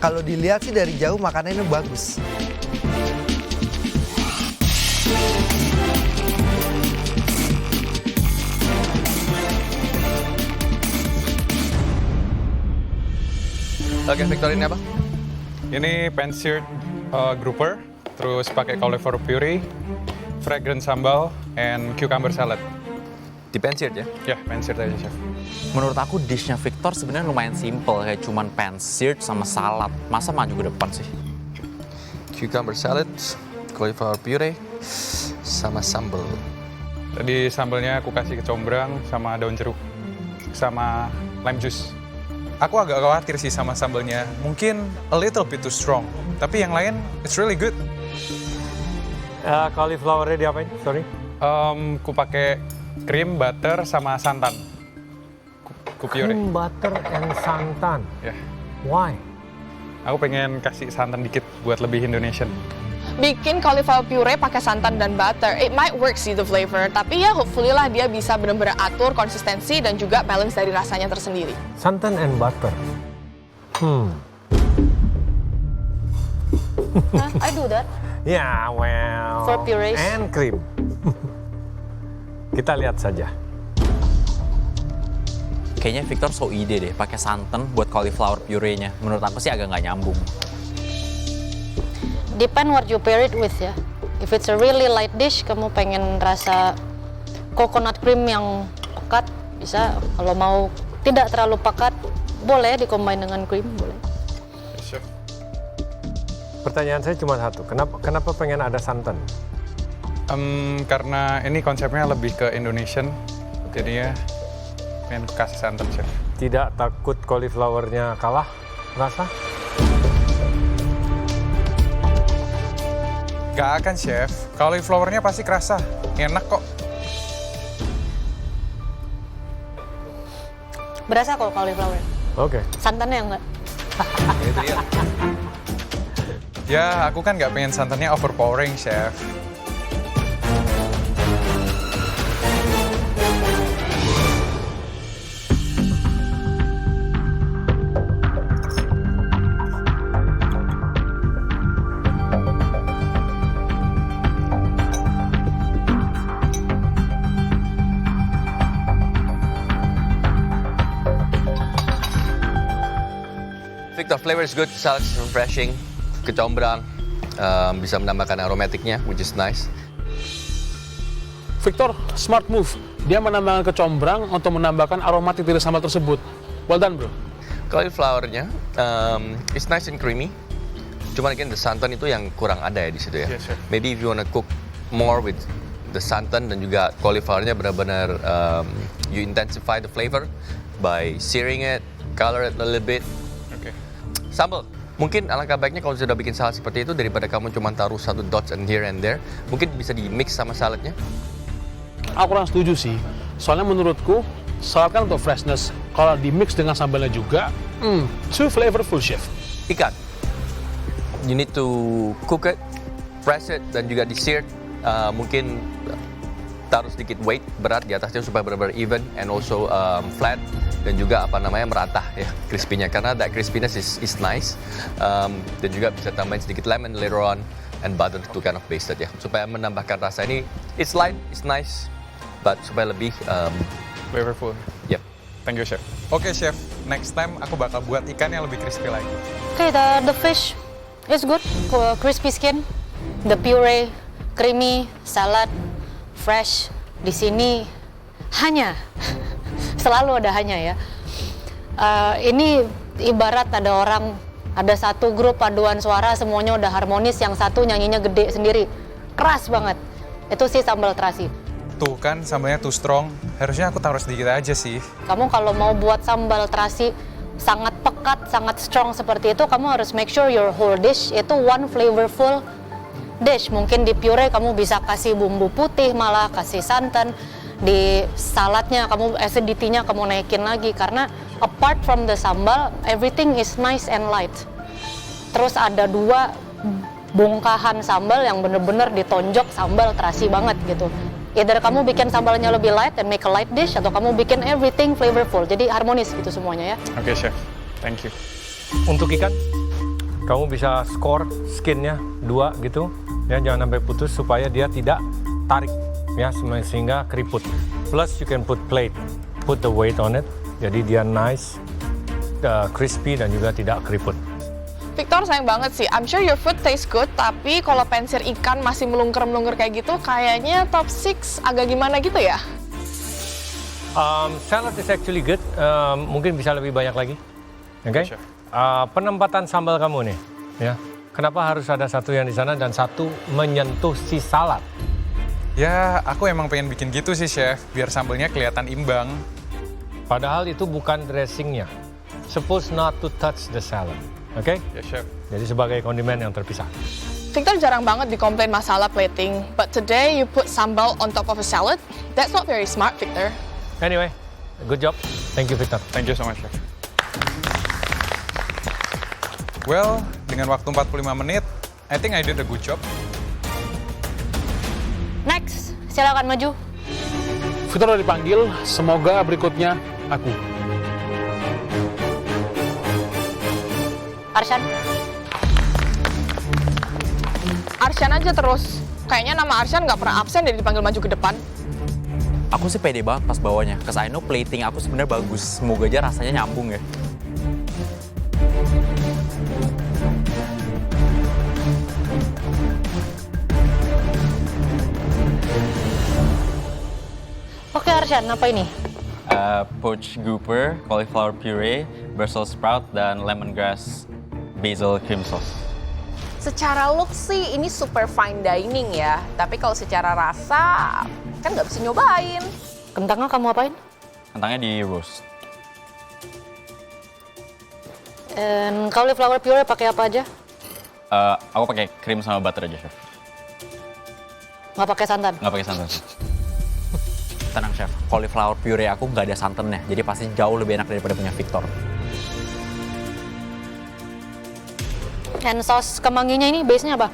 Speaker 9: Kalau dilihat sih dari jauh makanannya bagus.
Speaker 1: Oke, Victor, ini apa?
Speaker 11: Ini pan-seared grouper, terus pakai cauliflower puree, fragrant sambal, and cucumber salad.
Speaker 1: Di pan-seared ya?
Speaker 11: Ya, pan-seared aja, Chef.
Speaker 8: Menurut aku dishnya Victor sebenarnya lumayan simple, kayak cuman pan-seared sama salad. Masa maju ke depan sih?
Speaker 1: Cucumber salad, cauliflower puree, sama sambal.
Speaker 11: Tadi sambalnya aku kasih kecombrang sama daun jeruk, sama lime juice. Aku agak khawatir sih sama sambalnya, mungkin a little bit too strong. Tapi yang lain, it's really good.
Speaker 6: Cauliflower-nya diapain? Sorry?
Speaker 11: Ku pakai krim, butter, sama santan. Ku puree.
Speaker 6: Cream, butter, and santan?
Speaker 11: Ya.
Speaker 6: Why?
Speaker 11: Aku pengen kasih santan dikit buat lebih Indonesian.
Speaker 5: Bikin cauliflower puree pakai santan dan butter, it might work sih the flavor. Tapi ya hopefully lah dia bisa benar-benar atur konsistensi dan juga balance dari rasanya tersendiri.
Speaker 6: Santan and butter.
Speaker 4: I do that.
Speaker 6: Yeah, well.
Speaker 4: For purees.
Speaker 6: And cream. Kita lihat saja.
Speaker 8: Kayaknya Victor so ide deh, pakai santan buat cauliflower puree-nya. Menurut aku sih agak nggak nyambung.
Speaker 4: Depend what you pair it with ya. If it's a really light dish, kamu pengen rasa coconut cream yang pekat, bisa. Kalau mau tidak terlalu pekat, boleh di-combine dengan cream, boleh.
Speaker 11: Chef.
Speaker 6: Pertanyaan saya cuma satu, kenapa pengen ada santan?
Speaker 11: Karena ini konsepnya lebih ke Indonesian, jadinya pengen kasih santan, Chef.
Speaker 6: Tidak takut cauliflower-nya kalah rasa?
Speaker 11: Gak akan, Chef. Cauliflower-nya pasti kerasa. Enak kok.
Speaker 4: Berasa kok cauliflower.
Speaker 6: Oke.
Speaker 4: Santannya enggak.
Speaker 1: Itu dia.
Speaker 11: Ya, aku kan nggak pengen santannya overpowering, Chef.
Speaker 1: Victor, flavor is good, salad is refreshing, kecombrang, bisa menambahkan aromatiknya, which is nice.
Speaker 10: Victor, smart move. Dia menambahkan kecombrang untuk menambahkan aromatik dari sambal tersebut. Well done, bro.
Speaker 1: Cauliflower-nya, it's nice and creamy. Cuman again, the santan itu yang kurang ada ya di situ ya.
Speaker 11: Yes, sir.
Speaker 1: Maybe if you wanna cook more with the santan dan juga cauliflower-nya benar-benar you intensify the flavor by searing it, color it a little bit.
Speaker 11: Oke.
Speaker 1: Sambal. Mungkin alangkah baiknya kalau sudah bikin salad seperti itu daripada kamu cuma taruh satu dots and here and there, mungkin bisa di mix sama saladnya.
Speaker 10: Aku kurang setuju sih. Soalnya menurutku, salad kan untuk freshness. Kalau di mix dengan sambalnya juga, too flavorful, chef.
Speaker 1: Ikan. You need to cook it, press it, dan juga di-seared. Mungkin taruh sedikit weight berat di atasnya supaya benar-benar even and also flat dan juga merata ya crispy-nya karena that crispiness is nice. Dan juga bisa tambahin sedikit lemon later on and butter to kind of baste it ya supaya menambahkan rasa ini. It's light, it's nice, but supaya lebih
Speaker 11: Flavorful.
Speaker 1: Yep.
Speaker 11: Thank you, Chef. Oke, Chef. Next time aku bakal buat ikan yang lebih crispy lagi.
Speaker 4: Okay, the fish is good, crispy skin, the puree, creamy, salad, fresh. Di sini hanya, selalu ada hanya ya. Ini ibarat ada satu grup paduan suara semuanya udah harmonis, yang satu nyanyinya gede sendiri, keras banget. Itu sih sambal terasi.
Speaker 11: Tuh kan, sambalnya too strong. Harusnya aku taruh sedikit aja sih.
Speaker 4: Kamu kalau mau buat sambal terasi sangat pekat, sangat strong seperti itu, kamu harus make sure your whole dish itu one flavorful dish. Mungkin di puree kamu bisa kasih bumbu putih, malah kasih santan. Di saladnya kamu acidity-nya kamu naikin lagi karena apart from the sambal, everything is nice and light. Terus ada 2 bongkahan sambal yang bener-bener ditonjok sambal terasi banget gitu. Either kamu bikin sambalnya lebih light and make a light dish, atau kamu bikin everything flavorful, jadi harmonis gitu semuanya ya.
Speaker 11: Oke, Chef. Thank you.
Speaker 6: Untuk ikan, kamu bisa skor skinnya 2 gitu, ya jangan sampai putus supaya dia tidak tarik, ya sehingga keriput. Plus you can put the weight on it, jadi dia nice, crispy dan juga tidak keriput.
Speaker 5: Victor, sayang banget sih. I'm sure your food tastes good, tapi kalau pensir ikan masih melungker-melungker kayak gitu, kayaknya top 6 agak gimana gitu ya?
Speaker 6: Salad is actually good, mungkin bisa lebih banyak lagi. Oke? Penempatan sambal kamu nih, ya. Kenapa harus ada satu yang di sana dan satu menyentuh si salad?
Speaker 11: Ya, aku emang pengen bikin gitu sih, Chef, biar sambalnya kelihatan imbang.
Speaker 6: Padahal itu bukan dressingnya. Supposed not to touch the salad. Oke?
Speaker 11: Ya, Chef.
Speaker 6: Jadi sebagai kondimen yang terpisah.
Speaker 5: Victor jarang banget dikomplain masalah plating, but today you put sambal on top of a salad? That's not very smart, Victor.
Speaker 6: Anyway, good job. Thank you, Victor.
Speaker 11: Thank you so much, Chef. Well, dengan waktu 45 menit, I think I did a good job.
Speaker 4: Next, silakan maju.
Speaker 10: Victor udah dipanggil, semoga berikutnya aku.
Speaker 4: Arsyan.
Speaker 5: Arsyan aja terus. Kayaknya nama Arsyan nggak pernah absen dari dipanggil maju ke depan.
Speaker 8: Aku sih pede banget pas bawanya, cause I know plating aku sebenarnya bagus. Semoga aja rasanya nyambung ya.
Speaker 4: Oke Arsyan, apa ini?
Speaker 13: Poached grouper, cauliflower puree, Brussels sprout, dan lemongrass basil cream sauce.
Speaker 3: Secara look sih ini super fine dining ya, tapi kalau secara rasa kan nggak bisa nyobain.
Speaker 4: Kentangnya kamu apain?
Speaker 13: Kentangnya di roast.
Speaker 4: Cauliflower puree pakai apa aja?
Speaker 13: Aku pakai krim sama butter aja, Chef.
Speaker 4: Nggak pakai santan?
Speaker 13: Nggak pakai santan.
Speaker 8: Tenang chef, cauliflower puree aku nggak ada santannya, jadi pasti jauh lebih enak daripada punya Victor.
Speaker 4: And saus kemanginya ini base-nya apa?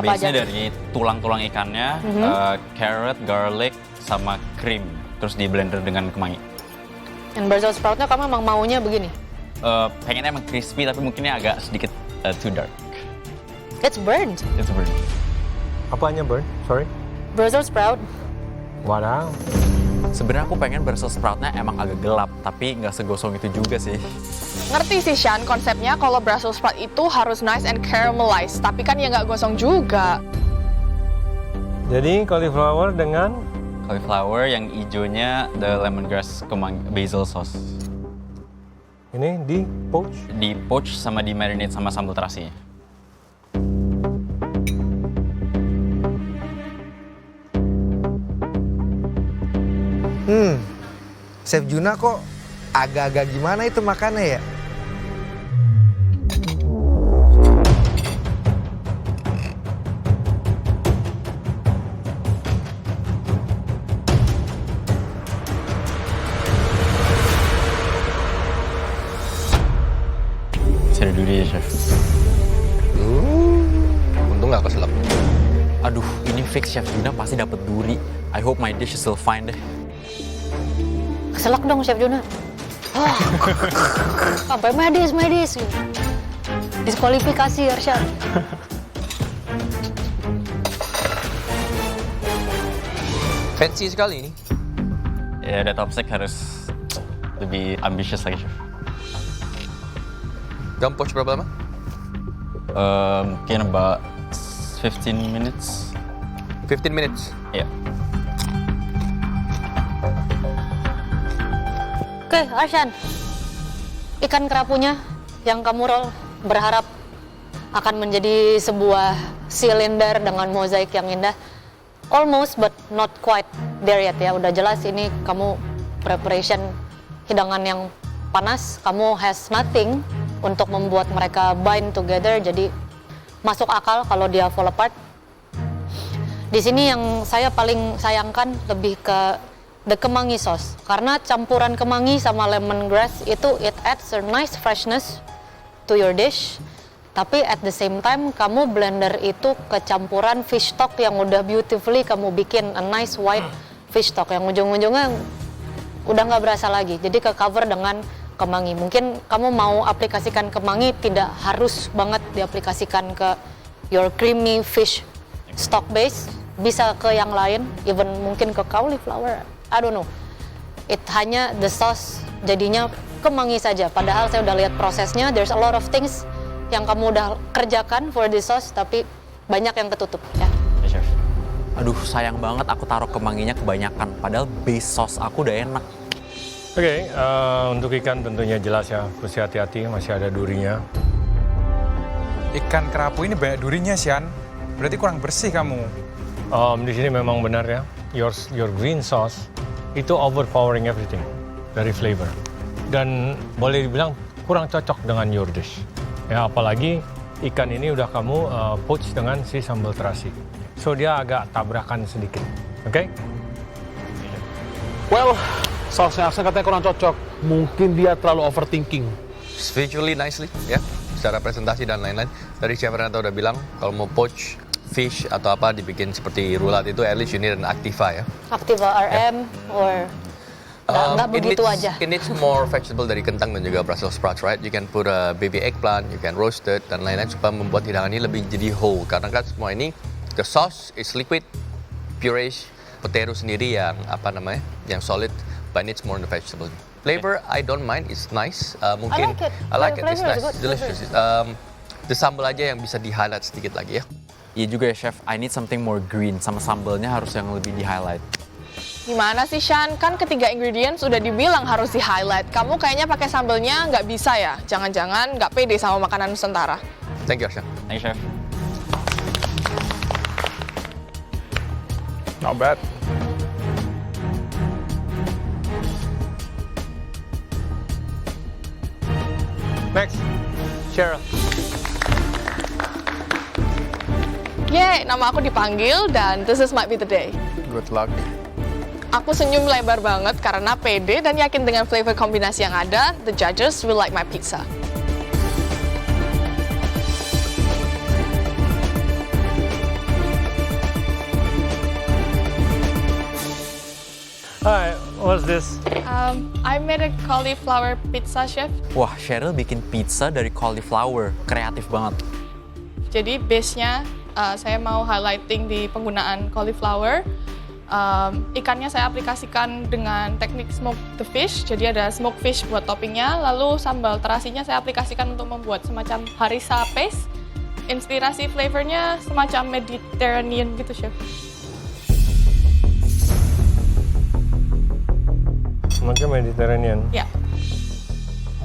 Speaker 13: Base-nya
Speaker 4: aja?
Speaker 13: dari tulang-tulang ikannya, carrot, garlic, sama cream. Terus di blender dengan kemangi.
Speaker 4: And Brussels sproutnya kamu emang maunya begini?
Speaker 13: Pengennya emang crispy tapi mungkinnya agak sedikit too dark.
Speaker 4: It's burnt.
Speaker 13: It's burnt.
Speaker 6: Apanya burn? Sorry.
Speaker 4: Brussels sprout.
Speaker 6: Wow.
Speaker 8: Sebenarnya aku pengen Brussels sproutnya emang agak gelap, tapi nggak segosong itu juga sih.
Speaker 5: Ngerti sih Shan, konsepnya kalau Brussels sprout itu harus nice and caramelized, tapi kan ya nggak gosong juga.
Speaker 6: Jadi cauliflower dengan
Speaker 13: Cauliflower yang hijaunya the lemongrass basil sauce.
Speaker 6: ini di poach.
Speaker 13: Di poach sama di marinate sama sambal terasinya.
Speaker 9: Chef Juna kok agak-agak gimana itu makannya ya?
Speaker 13: Saya duri ya chef.
Speaker 1: Untung nggak keselap.
Speaker 8: Aduh, ini fix Chef Juna pasti dapat duri. I hope my dish is still fine deh.
Speaker 4: Keselak dong Chef Juna. Sampai medis. Diskualifikasi Arsyad.
Speaker 1: Fancy sekali ini.
Speaker 13: Ya, ada top sec harus lebih ambitious lagi chef.
Speaker 1: Kamu poach berapa lama?
Speaker 13: Mungkin about 15 minutes.
Speaker 1: 15 minutes.
Speaker 13: Ya.
Speaker 4: Oke, Arshan. Ikan kerapunya yang kamu roll berharap akan menjadi sebuah silinder dengan mozaik yang indah. Almost but not quite there yet ya. Udah jelas ini kamu preparation hidangan yang panas. Kamu has nothing untuk membuat mereka bind together. Jadi masuk akal kalau dia fall apart. Di sini yang saya paling sayangkan lebih ke the kemangi sauce, karena campuran kemangi sama lemongrass itu it adds a nice freshness to your dish, tapi at the same time kamu blender itu kecampuran fish stock yang udah beautifully kamu bikin a nice white fish stock yang ujung-ujungnya udah nggak berasa lagi, jadi ke cover dengan kemangi. Mungkin kamu mau aplikasikan kemangi tidak harus banget diaplikasikan ke your creamy fish stock base, bisa ke yang lain, even mungkin ke cauliflower. I don't know. It hanya the sauce jadinya kemangi saja. Padahal saya udah lihat prosesnya. There's a lot of things yang kamu udah kerjakan for this sauce, tapi banyak yang ketutup ya.
Speaker 13: Ya chef.
Speaker 8: Aduh, sayang banget aku taruh kemanginya kebanyakan. Padahal base sauce aku udah enak.
Speaker 6: Oke, untuk ikan tentunya jelas ya, mesti hati-hati, masih ada durinya.
Speaker 11: Ikan kerapu ini banyak durinya, Sian. Berarti kurang bersih kamu.
Speaker 6: Di sini memang benar ya, your green sauce itu overpowering everything dari flavor. Dan boleh dibilang kurang cocok dengan your dish. Ya, apalagi ikan ini udah kamu poach dengan si sambal terasi. So dia agak tabrakan sedikit, oke?
Speaker 10: Well, sausnya Arsen katanya kurang cocok. Mungkin dia terlalu overthinking.
Speaker 1: Visually nicely, ya. Secara presentasi dan lain-lain. Tadi Chef Renata udah bilang, kalau mau poach fish atau apa dibikin seperti rulat itu, at least you need an Activa ya.
Speaker 4: Activa RM or nggak begitu aja.
Speaker 1: It needs more vegetable dari kentang dan juga Brussels sprouts, right? You can put a baby eggplant, you can roast it dan lain-lain supaya membuat hidangan ini lebih jadi whole. Karena kan semua ini the sauce is liquid, purees, potato sendiri yang apa namanya, yang solid, but it needs more in the vegetable. Flavor I don't mind, it's nice. Mungkin I like it, it's nice, delicious. The sambal aja yang bisa di-highlight sedikit lagi ya.
Speaker 8: Iya juga ya chef, I need something more green, sama sambalnya harus yang lebih di-highlight.
Speaker 5: Gimana sih Shan? Kan ketiga ingredients udah dibilang harus di-highlight. Kamu kayaknya pakai sambalnya nggak bisa ya? Jangan-jangan nggak pede sama makanan Nusantara.
Speaker 1: Thank you, Chef.
Speaker 13: Thank you, Chef.
Speaker 11: Not bad.
Speaker 6: Next, Cheryl.
Speaker 5: Yeay, nama aku dipanggil dan this is might be the day.
Speaker 11: Good luck.
Speaker 5: Aku senyum lebar banget karena pede dan yakin dengan flavor kombinasi yang ada, the judges will like my pizza.
Speaker 6: Hi, what's this?
Speaker 5: I made a cauliflower pizza, chef.
Speaker 8: Wah, Cheryl bikin pizza dari cauliflower. Kreatif banget.
Speaker 5: Jadi base-nya saya mau highlighting di penggunaan cauliflower. Ikannya saya aplikasikan dengan teknik smoke the fish. Jadi ada smoke fish buat toppingnya. Lalu sambal terasinya saya aplikasikan untuk membuat semacam harissa paste. Inspirasi flavornya semacam Mediterranean gitu, chef.
Speaker 6: Semacam Mediterranean.
Speaker 5: Ya.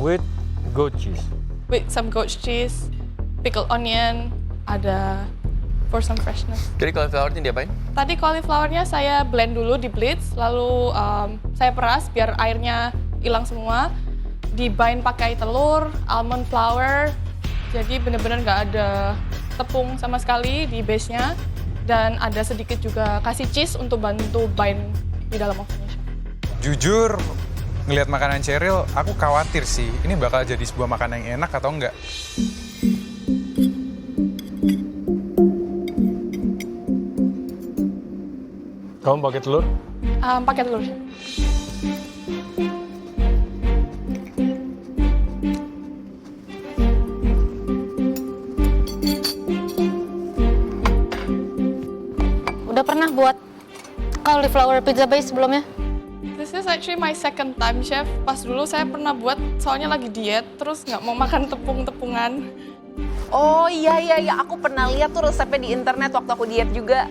Speaker 6: With goat cheese.
Speaker 5: With some goat cheese, pickled onion, ada for some freshness.
Speaker 1: Jadi cauliflower ini diapain?
Speaker 5: Tadi cauliflowernya saya blend dulu di blitz, lalu saya peras biar airnya hilang semua. Dibind pakai telur, almond flour, jadi benar-benar nggak ada tepung sama sekali di base-nya. Dan ada sedikit juga kasih cheese untuk bantu bind di dalam ovennya.
Speaker 11: Jujur, ngelihat makanan Cheryl, aku khawatir sih, ini bakal jadi sebuah makanan yang enak atau enggak.
Speaker 6: Kamu pakai telur?
Speaker 5: Pakai telur.
Speaker 4: Udah pernah buat cauliflower pizza base sebelumnya?
Speaker 5: This is actually my second time, chef. Pas dulu saya pernah buat, soalnya lagi diet, terus nggak mau makan tepung-tepungan.
Speaker 3: Oh iya, aku pernah lihat tuh resepnya di internet waktu aku diet juga.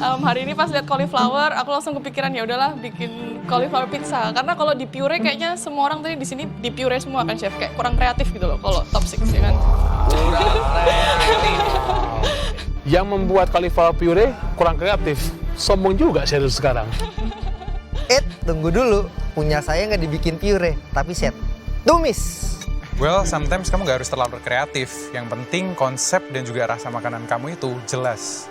Speaker 5: Hari ini pas lihat cauliflower, aku langsung kepikiran ya udahlah bikin cauliflower pizza. Karena kalau di puree kayaknya semua orang tadi di sini di puree semua kan, chef. Kayak kurang kreatif gitu loh kalau top 6 ya kan.
Speaker 10: Yang membuat cauliflower puree kurang kreatif. Sombong juga Cheryl sekarang.
Speaker 9: Tunggu dulu. Punya saya nggak dibikin puree, tapi set. Tumis.
Speaker 11: Well, sometimes kamu nggak harus terlalu kreatif. Yang penting konsep dan juga rasa makanan kamu itu jelas.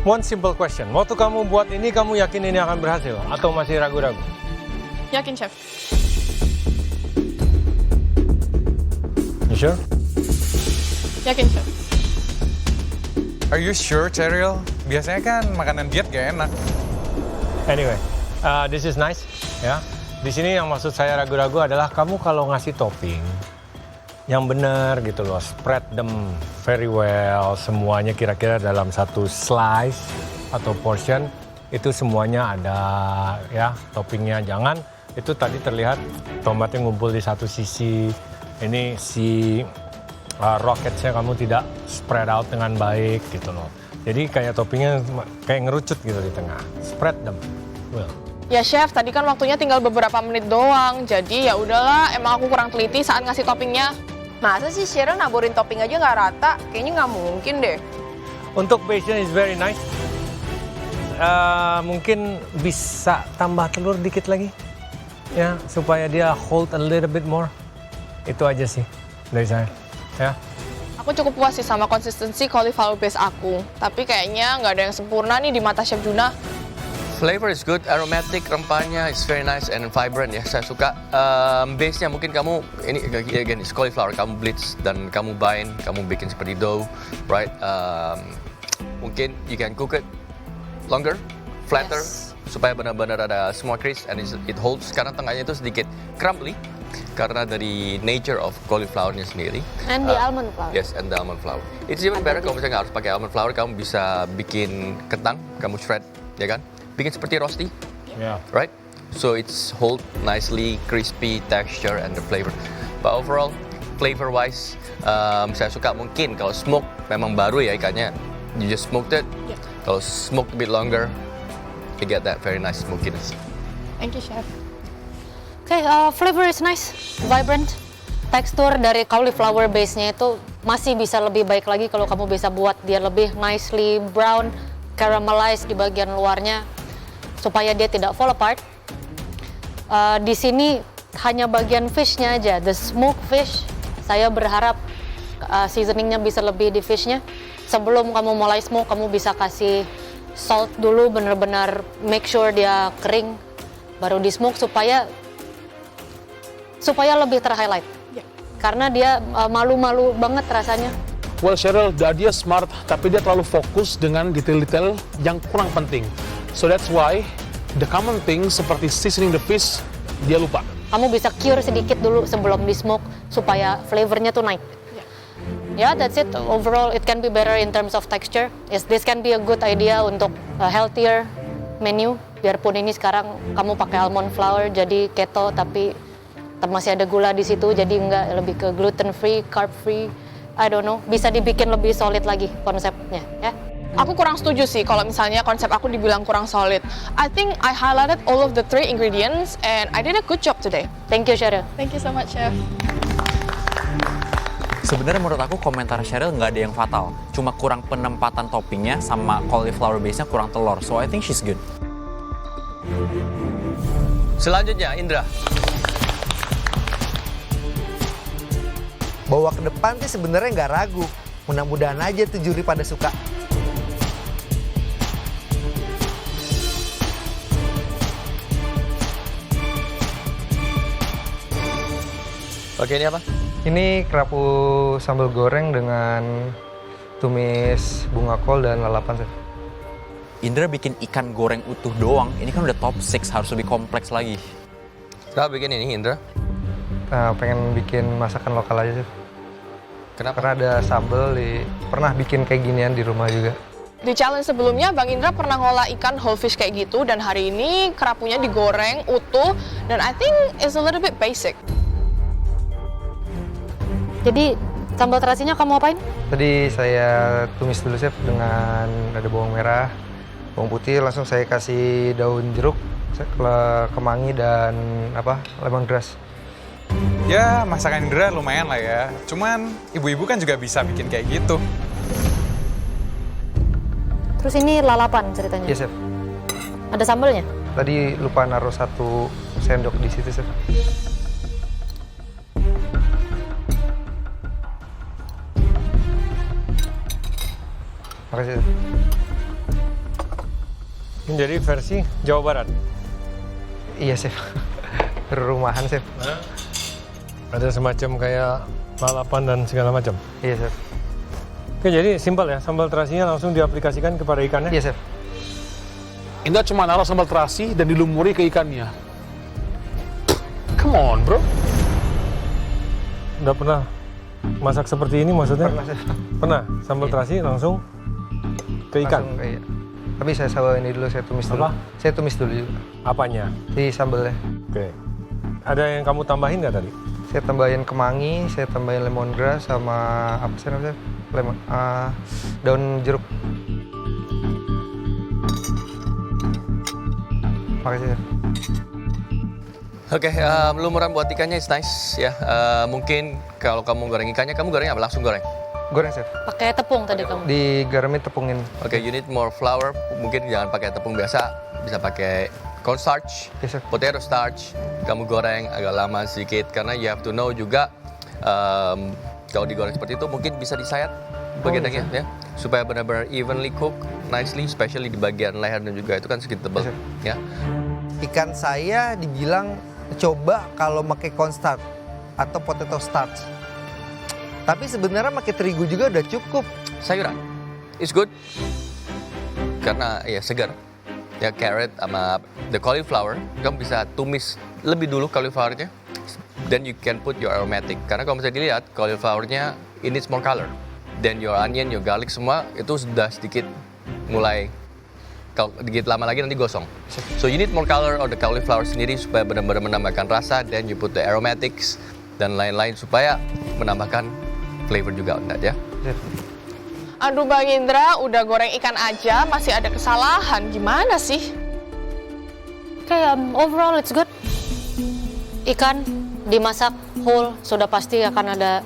Speaker 6: One simple question. Waktu kamu buat ini, kamu yakin ini akan berhasil? Atau masih ragu-ragu?
Speaker 5: Yakin, chef.
Speaker 6: You sure?
Speaker 5: Yakin, chef.
Speaker 11: Are you sure, Cheryl? Biasanya kan makanan diet gak enak.
Speaker 6: Anyway, this is nice. Ya, di sini yang maksud saya ragu-ragu adalah kamu kalau ngasih topping yang benar gitu loh, spread them very well, semuanya kira-kira dalam satu slice atau portion itu semuanya ada ya toppingnya. Jangan itu tadi terlihat tomatnya ngumpul di satu sisi, ini si rocketsnya kamu tidak spread out dengan baik gitu loh. Jadi kayak toppingnya kayak ngerucut gitu di tengah. Spread them well.
Speaker 5: Ya chef, tadi kan waktunya tinggal beberapa menit doang. Jadi ya udahlah, emang aku kurang teliti saat ngasih toppingnya.
Speaker 3: Masa sih Cheryl naburin topping aja nggak rata? Kayaknya nggak mungkin deh.
Speaker 6: Untuk base-nya is very nice. Mungkin bisa tambah telur dikit lagi. Ya, supaya dia hold a little bit more. Itu aja sih dari saya. Ya.
Speaker 5: Aku cukup puas sih sama konsistensi cauliflower base aku. Tapi kayaknya nggak ada yang sempurna nih di mata Chef Juna.
Speaker 1: Flavor is good, aromatic, rempahnya is very nice and vibrant ya. Saya suka base-nya mungkin kamu ini again is cauliflower, kamu blitz dan kamu bind, kamu bikin seperti dough, right? Mungkin you can cook it longer, flatter, supaya benar-benar ada semua crisp and it holds. Karena tengahnya itu sedikit crumbly karena dari nature of cauliflowernya sendiri.
Speaker 4: And the almond flour.
Speaker 1: Yes, and the almond flour. It's even better kalau misalnya nggak harus pakai almond flour, kamu bisa bikin kentang, kamu shred, ya kan? Bikin seperti rosti, right? So it's hold nicely, crispy texture and the flavor. But overall, flavor-wise, saya suka mungkin kalau smoke memang baru ya ikannya. You just smoked it.
Speaker 5: Yeah.
Speaker 1: Kalau smoked a bit longer, you get that very nice smokiness.
Speaker 5: Thank you, Chef.
Speaker 4: Okay, flavor is nice, vibrant. Tekstur dari cauliflower base-nya itu masih bisa lebih baik lagi kalau kamu bisa buat dia lebih nicely brown, caramelized di bagian luarnya supaya dia tidak fall apart. Di sini hanya bagian fish-nya aja, the smoked fish. Saya berharap seasoningnya bisa lebih di fish-nya. sebelum kamu mulai smoke, kamu bisa kasih salt dulu, bener-bener make sure dia kering, baru di smoke supaya lebih ter-highlight. Karena dia malu-malu banget rasanya.
Speaker 10: Well, Cheryl, dia smart, tapi dia terlalu fokus dengan detail-detail yang kurang penting. So that's why the common thing seperti seasoning the fish, dia lupa.
Speaker 4: Kamu bisa cure sedikit dulu sebelum di smoke supaya flavornya tuh naik. Yeah, that's it. Overall, it can be better in terms of texture. Yes, this can be a good idea untuk a healthier menu. Biarpun ini sekarang kamu pakai almond flour, jadi keto, tapi masih ada gula di situ, jadi enggak, lebih ke gluten free, carb free. I don't know. Bisa dibikin lebih solid lagi konsepnya, ya.
Speaker 5: Aku kurang setuju sih kalau misalnya konsep aku dibilang kurang solid. I think I highlighted all of the 3 ingredients and I did a good job today.
Speaker 4: Thank you, Cheryl.
Speaker 5: Thank you so much, Chef.
Speaker 8: Sebenarnya menurut aku komentar Cheryl nggak ada yang fatal. Cuma kurang penempatan toppingnya sama cauliflower base-nya kurang telur. So I think she's good.
Speaker 1: Selanjutnya, Indra.
Speaker 9: Bawa ke depan sih sebenarnya nggak ragu. Mudah-mudahan aja tuh juri pada suka.
Speaker 1: Oke, ini apa?
Speaker 9: Ini kerapu sambal goreng dengan tumis bunga kol dan lalapan, Chef.
Speaker 8: Indra bikin ikan goreng utuh doang. Ini kan udah top 6, harus lebih kompleks lagi.
Speaker 1: Kenapa bikin ini, Indra?
Speaker 9: Pengen bikin masakan lokal aja, Chef.
Speaker 1: Kenapa?
Speaker 9: Karena ada sambal, pernah bikin kayak ginian di rumah juga.
Speaker 5: Di challenge sebelumnya, Bang Indra pernah ngolah ikan whole fish kayak gitu, dan hari ini kerapunya digoreng utuh, dan I think it's a little bit basic.
Speaker 4: Jadi sambal terasinya kamu apain?
Speaker 9: Tadi saya tumis dulu, Chef, dengan ada bawang merah, bawang putih, langsung saya kasih daun jeruk, kemangi, dan lemongrass.
Speaker 11: Ya, masakan Indra lumayan lah ya. Cuman ibu-ibu kan juga bisa bikin kayak gitu.
Speaker 4: Terus ini lalapan ceritanya?
Speaker 9: Iya, Chef.
Speaker 4: Ada sambalnya?
Speaker 9: Tadi lupa naruh 1 sendok di situ, Chef. Makasih, Chef.
Speaker 6: Menjadi versi Jawa Barat.
Speaker 9: Iya, Chef. Rumahan, Chef.
Speaker 6: Ada semacam kayak lalapan dan segala macam.
Speaker 9: Iya, Chef.
Speaker 6: Oke, jadi simpel ya, sambal terasinya langsung diaplikasikan kepada ikannya?
Speaker 9: Iya, Chef.
Speaker 10: Indra cuma naruh sambal terasi dan dilumuri ke ikannya. Come on, bro.
Speaker 6: Udah pernah masak seperti ini maksudnya?
Speaker 9: Pernah, Chef.
Speaker 6: Pernah? Sambal terasi langsung ke ikan?
Speaker 9: Langsung, iya. Tapi saya ini dulu, saya tumis dulu.
Speaker 6: Apa?
Speaker 9: Saya tumis dulu juga.
Speaker 6: Apanya?
Speaker 9: Di sambalnya.
Speaker 6: Oke. Ada yang kamu tambahin nggak tadi?
Speaker 9: Saya tambahin kemangi, saya tambahin lemongrass sama apa sih namanya? Daun jeruk. Makasih, Chef.
Speaker 1: Oke, lumuran buat ikannya is nice ya. Mungkin kalau kamu goreng ikannya, kamu goreng apa? Langsung goreng?
Speaker 9: Goreng, Chef.
Speaker 4: Pakai tepung tadi kamu?
Speaker 9: Digaramin, tepungin.
Speaker 1: Oke, you need more flour. Mungkin jangan pakai tepung biasa, bisa pakai cornstarch, potato starch. Kamu goreng agak lama sedikit karena you have to know juga kalau digoreng seperti itu mungkin bisa disayat bagian dagingnya ya, supaya benar-benar evenly cook nicely, especially di bagian leher dan juga itu kan sedikit tebal ya.
Speaker 9: Ikan saya dibilang coba kalau pakai cornstarch atau potato starch. Tapi sebenarnya pakai terigu juga udah cukup.
Speaker 1: Sayuran, it's good karena ya segar. Ya carrot sama the cauliflower, kamu bisa tumis lebih dulu cauliflowernya, then you can put your aromatic. Karena kalau misalnya dilihat cauliflowernya it needs more color, then your onion, your garlic semua itu sudah sedikit mulai, kalau sedikit lama lagi nanti gosong. So you need more color of the cauliflower sendiri supaya benar-benar menambahkan rasa, then you put the aromatics dan lain-lain supaya menambahkan flavor juga on that ya.
Speaker 5: Aduh, Bang Indra, udah goreng ikan aja masih ada kesalahan. Gimana sih?
Speaker 4: Oke, overall it's good. Ikan dimasak whole sudah pasti akan ada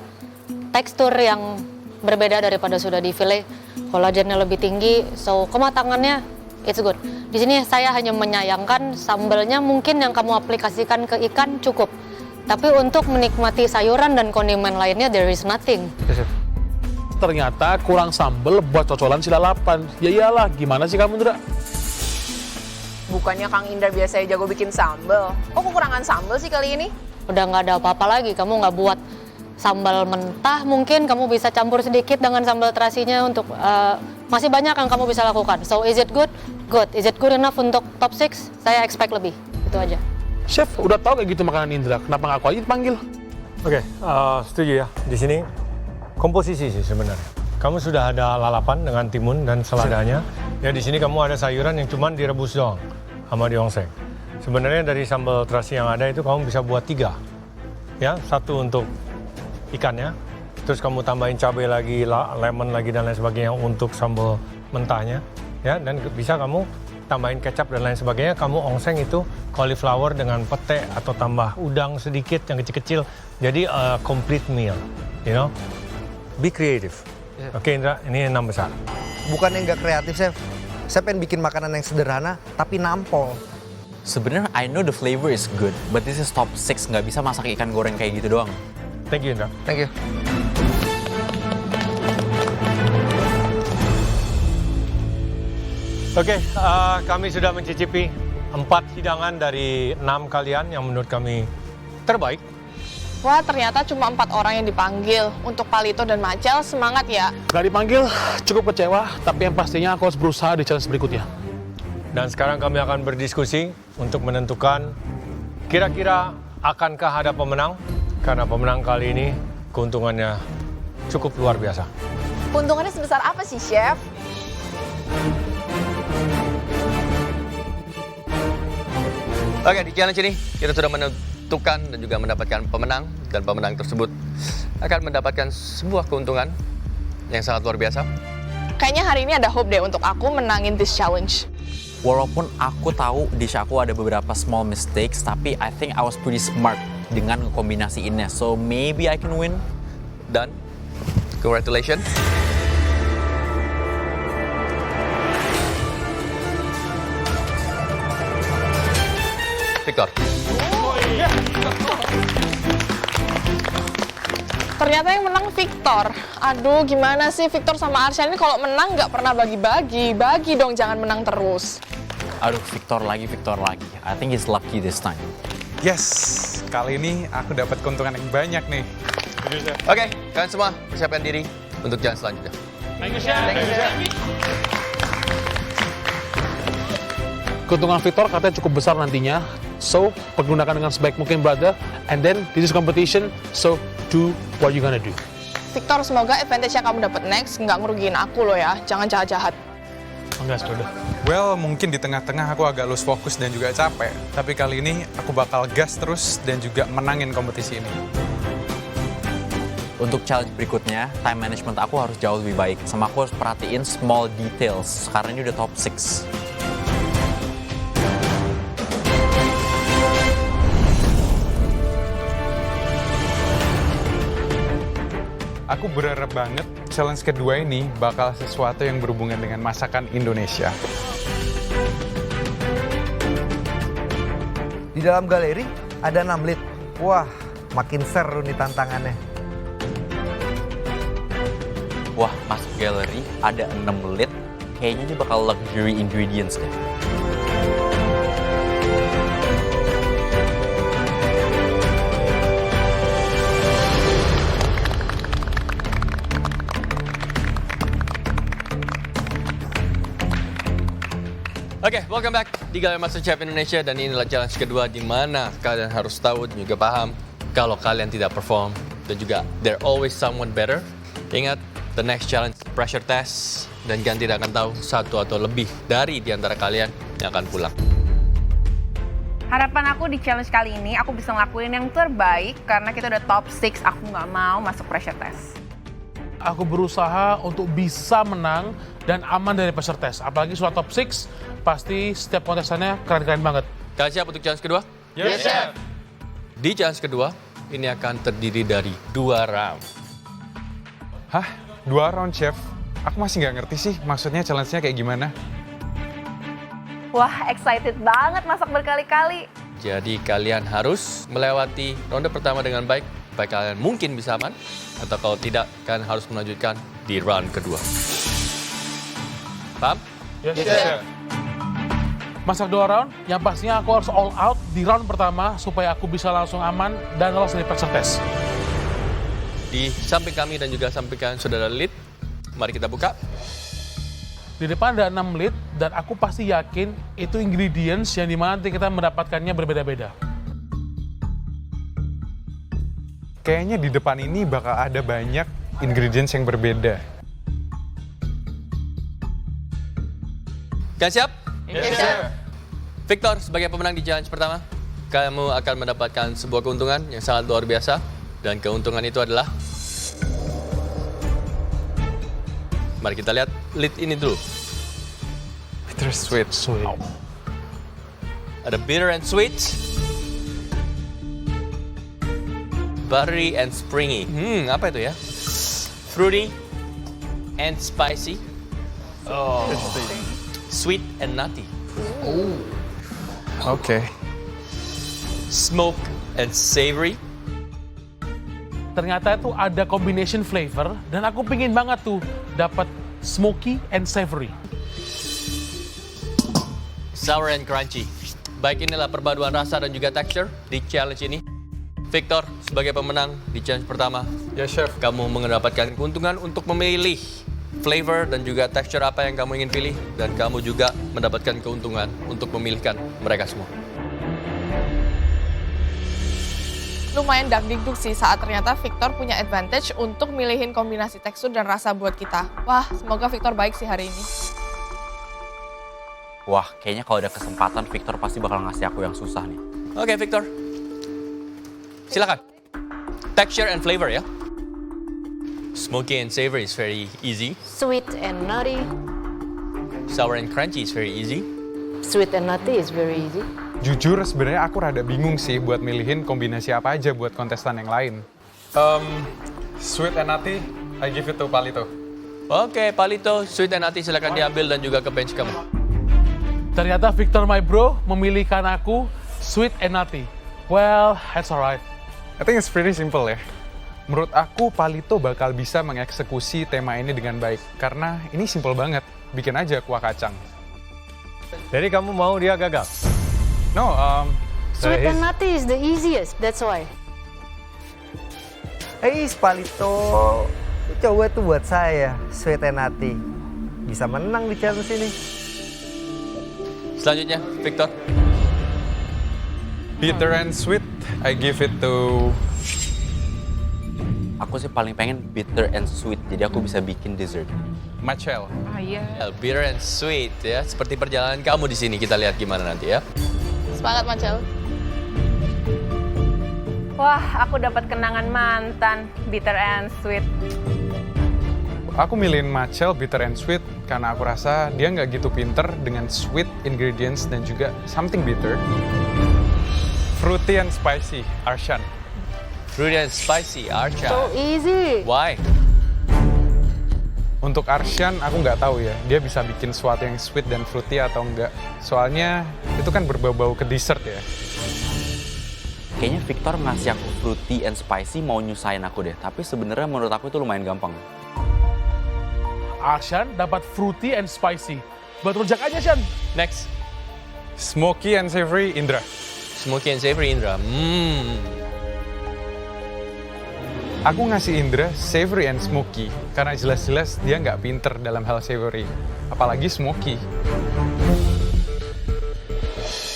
Speaker 4: tekstur yang berbeda daripada sudah di fillet. Kolagennya lebih tinggi, so kematangannya it's good. Di sini saya hanya menyayangkan sambalnya mungkin yang kamu aplikasikan ke ikan cukup. Tapi untuk menikmati sayuran dan kondimen lainnya there is nothing.
Speaker 10: ternyata kurang sambel buat cocolan si lalapan. Ya iyalah, gimana sih kamu, Indra?
Speaker 3: Bukannya Kang Indra biasanya jago bikin sambal. Kok kekurangan sambal sih kali ini?
Speaker 4: Udah nggak ada apa-apa lagi, kamu nggak buat sambal mentah, mungkin kamu bisa campur sedikit dengan sambal terasinya untuk masih banyak yang kamu bisa lakukan. So is it good? Good. Is it good enough untuk top 6? Saya expect lebih. Itu aja.
Speaker 10: Chef, udah tahu kayak gitu makanan Indra, kenapa nggak aku aja dipanggil?
Speaker 6: Oke, setuju ya. Di sini komposisi sih sebenarnya. Kamu sudah ada lalapan dengan timun dan seladanya. Ya di sini kamu ada sayuran yang cuma direbus doang sama diongseng. Sebenarnya dari sambal terasi yang ada itu kamu bisa buat 3. Ya, 1 untuk ikannya. Terus kamu tambahin cabai lagi, lemon lagi dan lain sebagainya untuk sambal mentahnya. Ya, dan bisa kamu tambahin kecap dan lain sebagainya. Kamu ongseng itu cauliflower dengan pete atau tambah udang sedikit yang kecil-kecil. Jadi complete meal, you know. Be creative. Oke, Indra, ini 6 besar.
Speaker 9: Bukan yang nggak kreatif, Chef. Saya pengen bikin makanan yang sederhana, tapi nampol.
Speaker 8: Sebenarnya I know the flavor is good, but this is top 6, nggak bisa masak ikan goreng kayak gitu doang.
Speaker 6: Thank you, Indra.
Speaker 9: Thank you.
Speaker 6: Oke, kami sudah mencicipi 4 hidangan dari 6 kalian yang menurut kami terbaik.
Speaker 5: Wah, ternyata cuma 4 orang yang dipanggil. Untuk Palito dan Macel, semangat ya.
Speaker 10: Gak dipanggil, cukup kecewa, tapi yang pastinya aku harus berusaha di challenge berikutnya.
Speaker 6: Dan sekarang kami akan berdiskusi untuk menentukan kira-kira akankah ada pemenang, karena pemenang kali ini keuntungannya cukup luar biasa.
Speaker 3: Keuntungannya sebesar apa sih, Chef?
Speaker 1: Oke, di challenge ini kita sudah menentukan dan juga mendapatkan pemenang, dan pemenang tersebut akan mendapatkan sebuah keuntungan yang sangat luar biasa.
Speaker 5: Kayaknya hari ini ada hope deh untuk aku menangin this challenge.
Speaker 8: Walaupun aku tahu dish aku ada beberapa small mistakes, tapi I think I was pretty smart dengan ngekombinasiinnya. So maybe I can win.
Speaker 1: Dan congratulations. Victor.
Speaker 5: Ternyata yang menang Victor. Aduh, gimana sih Victor sama Arsyan ini kalau menang nggak pernah bagi-bagi. Bagi dong, jangan menang terus.
Speaker 8: Aduh, Victor lagi. I think he's lucky this time.
Speaker 11: Yes, kali ini aku dapat keuntungan yang banyak nih.
Speaker 1: Oke, kalian semua persiapkan diri untuk jalan selanjutnya.
Speaker 10: Thank you, Chef. Keuntungan Victor katanya cukup besar nantinya. So, pergunakan dengan sebaik mungkin, brother. And then, this is competition, so do what you gonna do.
Speaker 5: Victor, semoga advantage yang kamu dapat next nggak ngerugiin aku loh ya. Jangan jahat-jahat.
Speaker 10: Enggak, sudah.
Speaker 11: Well, mungkin di tengah-tengah aku agak lose fokus dan juga capek. Tapi kali ini aku bakal gas terus dan juga menangin kompetisi ini.
Speaker 8: Untuk challenge berikutnya, time management aku harus jauh lebih baik. Sama aku harus perhatiin small details, karena ini udah top 6.
Speaker 11: Aku berharap banget challenge kedua ini bakal sesuatu yang berhubungan dengan masakan Indonesia.
Speaker 9: Di dalam galeri ada 6 lid. Wah, makin seru nih tantangannya.
Speaker 8: Wah, masuk galeri ada 6 lid. Kayaknya ini bakal luxury ingredients deh.
Speaker 1: Oke, welcome back di Galeri MasterChef Indonesia, dan inilah challenge kedua di mana kalian harus tahu dan juga paham kalau kalian tidak perform dan juga there always someone better. Ingat, the next challenge pressure test, dan kalian tidak akan tahu satu atau lebih dari di antara kalian yang akan pulang.
Speaker 3: Harapan aku di challenge kali ini, aku bisa ngelakuin yang terbaik karena kita udah top 6, aku nggak mau masuk pressure test.
Speaker 10: Aku berusaha untuk bisa menang dan aman dari pressure test. Apalagi sudah top 6, pasti setiap kontestannya keren-keren banget.
Speaker 1: Kalian siap untuk challenge kedua?
Speaker 10: Yes, Chef.
Speaker 1: Di challenge kedua, ini akan terdiri dari 2 round.
Speaker 11: Hah? 2 round, Chef? Aku masih nggak ngerti sih maksudnya challenge-nya kayak gimana.
Speaker 3: Wah, excited banget masak berkali-kali.
Speaker 1: Jadi kalian harus melewati ronde pertama dengan baik, supaya kalian mungkin bisa aman, atau kalau tidak, kalian harus melanjutkan di round kedua. Paham?
Speaker 10: Yes, sir. Masak 2 round, yang pastinya aku harus all out di round pertama supaya aku bisa langsung aman dan lolos dari pressure test.
Speaker 1: Di samping kami dan juga samping kalian sudah ada lid. Mari kita buka.
Speaker 10: Di depan ada 6 lid dan aku pasti yakin itu ingredients yang dimana nanti kita mendapatkannya berbeda-beda.
Speaker 11: Kayaknya di depan ini bakal ada banyak ingredients yang berbeda.
Speaker 1: Kalian siap?
Speaker 10: Yes, sir.
Speaker 1: Victor, sebagai pemenang di challenge pertama, kamu akan mendapatkan sebuah keuntungan yang sangat luar biasa. Dan keuntungan itu adalah... Mari kita lihat lid ini dulu.
Speaker 11: Bitter sweet.
Speaker 1: Ada bitter and sweet. Buttery and springy. Apa itu ya? Fruity and spicy. Sweet and nutty.
Speaker 11: Oke.
Speaker 1: Smoke and savory.
Speaker 10: Ternyata itu ada combination flavor dan aku pingin banget tuh dapat smoky and savory.
Speaker 1: Sour and crunchy. Baik, inilah perpaduan rasa dan juga texture di challenge ini. Victor, sebagai pemenang di challenge pertama,
Speaker 11: Yes, chef.
Speaker 1: kamu mendapatkan keuntungan untuk memilih flavor dan juga texture apa yang kamu ingin pilih. Dan kamu juga mendapatkan keuntungan untuk memilihkan mereka semua.
Speaker 5: Lumayan dagdikduk sih saat ternyata Victor punya advantage untuk milihin kombinasi tekstur dan rasa buat kita. Wah, semoga Victor baik sih hari ini.
Speaker 13: Wah, kayaknya kalau ada kesempatan Victor pasti bakal ngasih aku yang susah nih.
Speaker 1: Oke, Victor. Silakan. Texture and flavor ya. Smoky and savory is very easy.
Speaker 4: Sweet and nutty.
Speaker 1: Sour and crunchy is very easy.
Speaker 4: Sweet and nutty is very easy.
Speaker 11: Jujur sebenarnya aku rada bingung sih buat milihin kombinasi apa aja buat kontestan yang lain. Sweet and nutty, I give it to Palito.
Speaker 1: Oke, Palito, sweet and nutty silakan diambil dan juga ke bench kamu.
Speaker 10: Ternyata Victor, my bro, memilihkan aku sweet and nutty. Well, that's alright.
Speaker 11: I think it's pretty simple ya. Menurut aku Palito bakal bisa mengeksekusi tema ini dengan baik. Karena ini simple banget, bikin aja kuah kacang.
Speaker 6: Jadi kamu mau dia gagal?
Speaker 11: No,
Speaker 4: Sweet and nutty is the easiest, that's why.
Speaker 9: Palito, coba tuh buat saya, sweet and nutty. Bisa menang di challenge ini.
Speaker 1: Selanjutnya, Victor.
Speaker 11: bitter and sweet, I give it to...
Speaker 13: Aku sih paling pengen bitter and sweet, jadi aku bisa bikin dessert.
Speaker 11: Machel.
Speaker 1: Bitter and sweet ya, seperti perjalanan kamu di sini. Kita lihat gimana nanti ya.
Speaker 5: Semangat, Machel.
Speaker 3: Wah, aku dapat kenangan mantan, bitter and sweet.
Speaker 11: Aku milihin Machel bitter and sweet karena aku rasa dia nggak gitu pinter dengan sweet ingredients dan juga something bitter. Fruity and spicy, Arshan.
Speaker 1: Fruity and spicy, Arshan.
Speaker 4: So easy.
Speaker 1: Why?
Speaker 11: Untuk Arshan, aku nggak tahu ya, dia bisa bikin sesuatu yang sweet dan fruity atau enggak. Soalnya itu kan berbau-bau ke dessert ya.
Speaker 13: Kayaknya Victor ngasih aku fruity and spicy mau nyusahin aku deh. Tapi sebenarnya menurut aku itu lumayan gampang.
Speaker 10: Arshan dapat fruity and spicy. Buat rujak aja, Shan.
Speaker 1: Next.
Speaker 11: Smoky and savory, Indra.
Speaker 1: Smoky and savory, Indra.
Speaker 11: Aku ngasih Indra savory and smoky karena jelas-jelas dia nggak pinter dalam hal savory, apalagi smoky.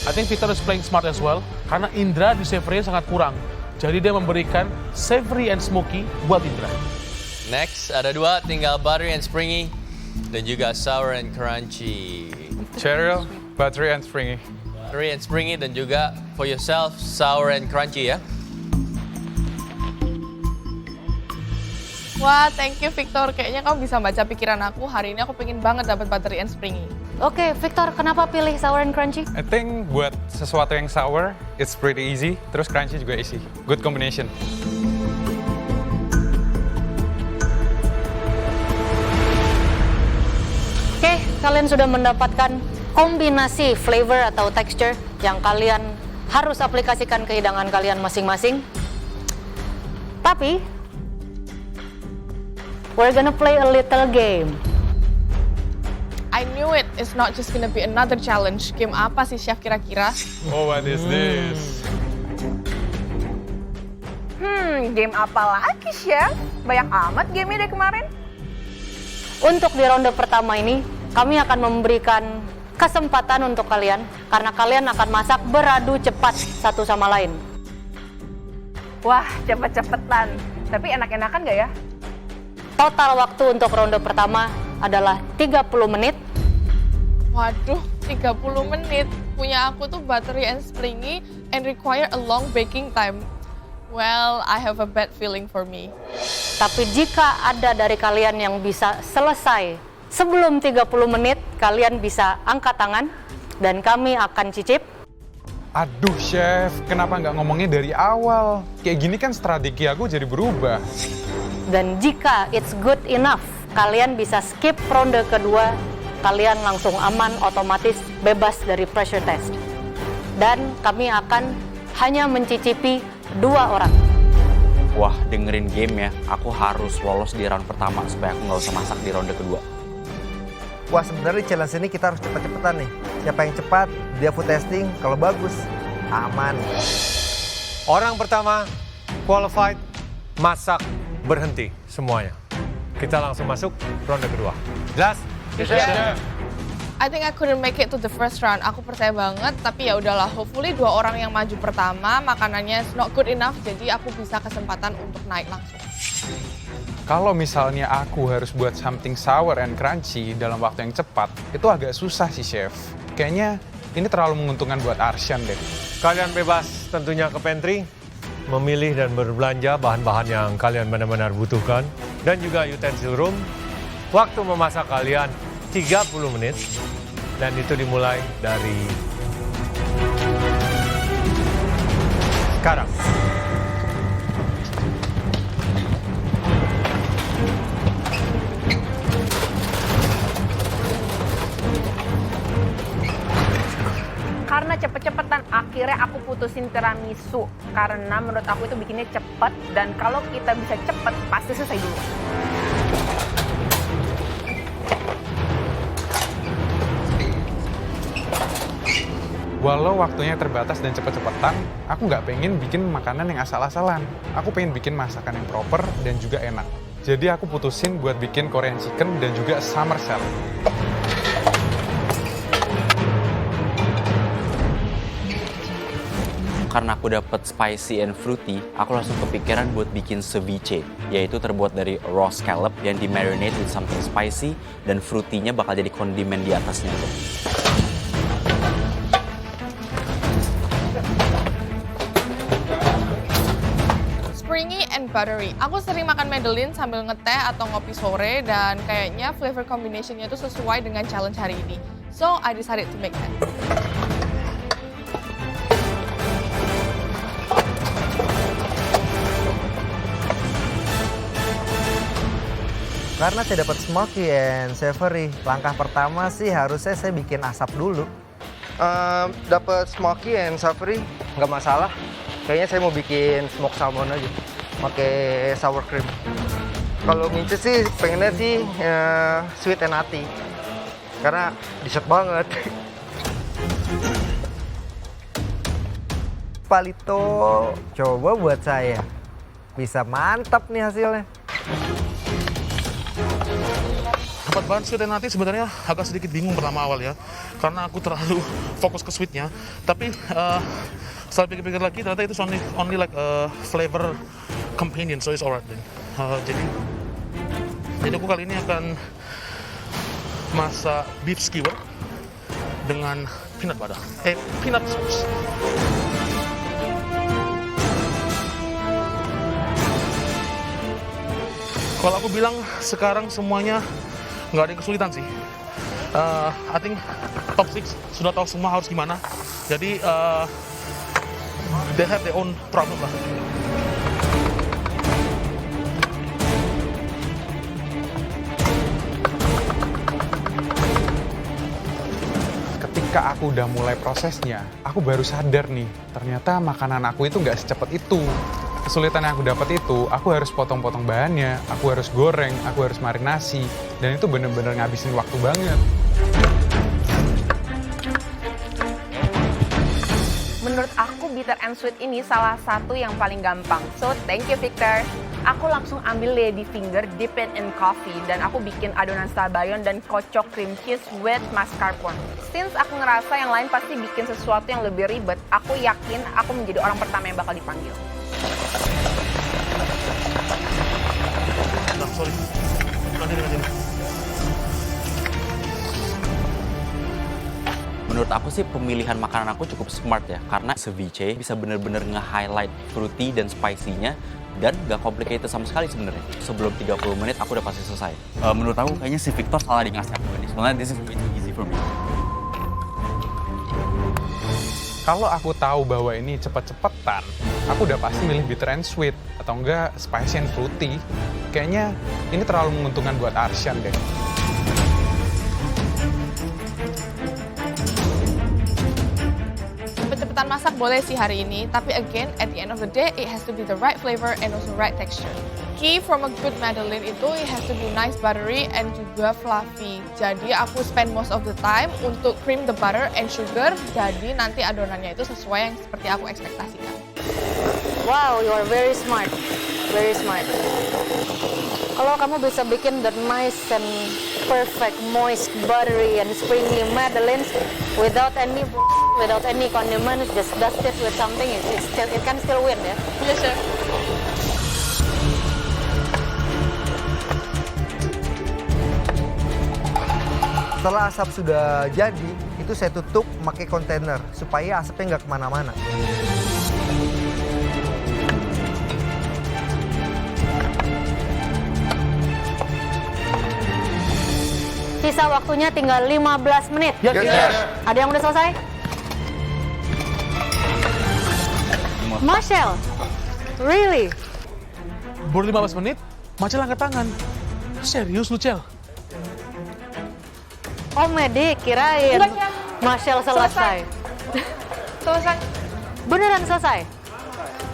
Speaker 10: I think Victor is playing smart as well, karena Indra di savory sangat kurang. Jadi dia memberikan savory and smoky buat Indra.
Speaker 1: Next, ada dua, tinggal buttery and springy dan juga sour and crunchy.
Speaker 11: Cheryl, buttery and springy.
Speaker 1: Buttery and springy dan juga for yourself sour and crunchy ya.
Speaker 5: Wah, thank you Victor. Kayaknya kamu bisa baca pikiran aku. Hari ini aku pengen banget dapat buttery and springy.
Speaker 4: Oke, Victor, kenapa pilih sour and crunchy?
Speaker 11: I think buat sesuatu yang sour, it's pretty easy. Terus crunchy juga easy. Good combination.
Speaker 4: Oke, kalian sudah mendapatkan kombinasi flavor atau texture yang kalian harus aplikasikan ke hidangan kalian masing-masing. Tapi we're gonna play a little game.
Speaker 5: I knew it. It's not just gonna be another challenge. Game apa sih, Chef, kira-kira?
Speaker 6: Oh, what is this?
Speaker 3: Game apa lagi, Chef? Banyak amat game-nya dari kemarin.
Speaker 4: Untuk di ronde pertama ini, kami akan memberikan kesempatan untuk kalian karena kalian akan masak beradu cepat satu sama lain.
Speaker 3: Wah, cepet-cepetan. Tapi enak-enakan nggak ya?
Speaker 4: Total waktu untuk ronde pertama adalah 30 menit.
Speaker 5: Waduh, 30 menit. Punya aku tuh buttery and springy and require a long baking time. Well, I have a bad feeling for me.
Speaker 4: Tapi jika ada dari kalian yang bisa selesai sebelum 30 menit, kalian bisa angkat tangan dan kami akan cicip.
Speaker 11: Aduh chef, kenapa nggak ngomongnya dari awal? Kayak gini kan strategi aku jadi berubah.
Speaker 4: Dan jika it's good enough, kalian bisa skip ronde kedua, kalian langsung aman, otomatis bebas dari pressure test. Dan kami akan hanya mencicipi 2 orang.
Speaker 13: Wah, dengerin game ya, aku harus lolos di round pertama supaya aku nggak usah masak di ronde kedua.
Speaker 9: Wah, sebenarnya challenge ini kita harus cepat-cepatan nih. Siapa yang cepat, dia food testing. Kalau bagus, aman.
Speaker 6: Orang pertama, qualified, masak, berhenti semuanya. Kita langsung masuk ronde kedua. Jelas?
Speaker 5: Yeah. I think I couldn't make it to the first round. Aku percaya banget, tapi ya udahlah. Hopefully 2 orang yang maju pertama, makanannya not good enough, jadi aku bisa kesempatan untuk naik langsung.
Speaker 11: Kalau misalnya aku harus buat something sour and crunchy dalam waktu yang cepat, itu agak susah sih chef. Kayaknya ini terlalu menguntungkan buat Arsyan deh.
Speaker 6: Kalian bebas tentunya ke pantry, memilih dan berbelanja bahan-bahan yang kalian benar-benar butuhkan, dan juga utensil room. Waktu memasak kalian 30 menit, dan itu dimulai dari sekarang.
Speaker 3: Karena cepet-cepetan, akhirnya aku putusin tiramisu. Karena menurut aku itu bikinnya cepet, dan kalau kita bisa cepet, pasti selesai dulu.
Speaker 11: Walau waktunya terbatas dan cepet-cepetan, aku nggak pengen bikin makanan yang asal-asalan. Aku pengen bikin masakan yang proper dan juga enak. Jadi aku putusin buat bikin Korean chicken dan juga summer salad.
Speaker 13: Karena aku dapat spicy and fruity, aku langsung kepikiran buat bikin ceviche, yaitu terbuat dari raw scallop yang di-marinate with something spicy, dan fruity-nya bakal jadi kondimen di atasnya tuh.
Speaker 5: Springy and buttery. Aku sering makan Madeline sambil ngeteh atau ngopi sore, dan kayaknya flavor combination-nya itu sesuai dengan challenge hari ini. So, I decided to make that.
Speaker 9: Karena saya dapat smoky and savory, langkah pertama sih harusnya saya bikin asap dulu. Dapat smoky and savory, nggak masalah. Kayaknya saya mau bikin smoke salmon aja, pakai sour cream. Kalau nginces sih pengennya sih sweet and nutty, karena dessert banget. Palito, coba buat saya. Bisa mantap nih hasilnya.
Speaker 10: Dapat bahan sweet and nutty sebenarnya agak sedikit bingung pertama awal ya, karena aku terlalu fokus ke sweetnya. Tapi setelah pikir-pikir lagi ternyata itu only like a flavor companion, so it's alright. Jadi aku kali ini akan masak beef skewer dengan peanut sauce. Kalau aku bilang sekarang semuanya nggak ada yang kesulitan sih. I think top 6 sudah tahu semua harus gimana. Jadi they have their own problem lah.
Speaker 11: Ketika aku udah mulai prosesnya, aku baru sadar nih, ternyata makanan aku itu nggak secepat itu. kesulitan yang aku dapat itu, aku harus potong-potong bahannya, aku harus goreng, aku harus marinasi, dan itu bener-bener ngabisin waktu banget.
Speaker 3: Menurut aku bitter and sweet ini salah satu yang paling gampang. So thank you Victor. Aku langsung ambil lady finger, dip it in coffee, dan aku bikin adonan sabayon dan kocok cream cheese with mascarpone. Since aku ngerasa yang lain pasti bikin sesuatu yang lebih ribet, aku yakin aku menjadi orang pertama yang bakal dipanggil.
Speaker 13: Menurut aku sih pemilihan makanan aku cukup smart ya, karena ceviche bisa bener-bener nge-highlight fruity dan spicy-nya dan gak complicated sama sekali sebenarnya. Sebelum 30 menit aku udah pasti selesai. Menurut aku kayaknya si Victor salah di ngasih aku ini. Sebenarnya this is way too easy for me.
Speaker 11: Kalau aku tahu bahwa ini cepet-cepetan, aku udah pasti milih bitter and sweet atau enggak spicy and fruity. Kayaknya ini terlalu menguntungkan buat Arsyan deh.
Speaker 5: Cepet-cepetan masak boleh sih hari ini, tapi again, at the end of the day, it has to be the right flavor and also right texture. Key from a good Madeleine itu, it has to be nice buttery and juga fluffy. Jadi aku spend most of the time untuk cream the butter and sugar, jadi nanti adonannya itu sesuai yang seperti aku ekspektasikan.
Speaker 4: Wow, you are very smart. Very smart. Kalau kamu bisa bikin the nice and perfect, moist, buttery, and springy Madeleines without any condiments, just dust it with something, it can still win ya.
Speaker 5: Yes, chef.
Speaker 9: Setelah asap sudah jadi, itu saya tutup pakai kontainer supaya asapnya nggak kemana-mana.
Speaker 4: Sisa waktunya tinggal 15 menit.
Speaker 10: Yes, yes.
Speaker 4: Ada yang udah selesai? Marcel, really?
Speaker 10: Baru 15 menit, Marcel angkat tangan. Serius lu, Cel?
Speaker 4: Oh, Medik, kirain
Speaker 5: Enggak, Chef.
Speaker 4: Marcel selesai.
Speaker 5: Selesai.
Speaker 4: Beneran selesai?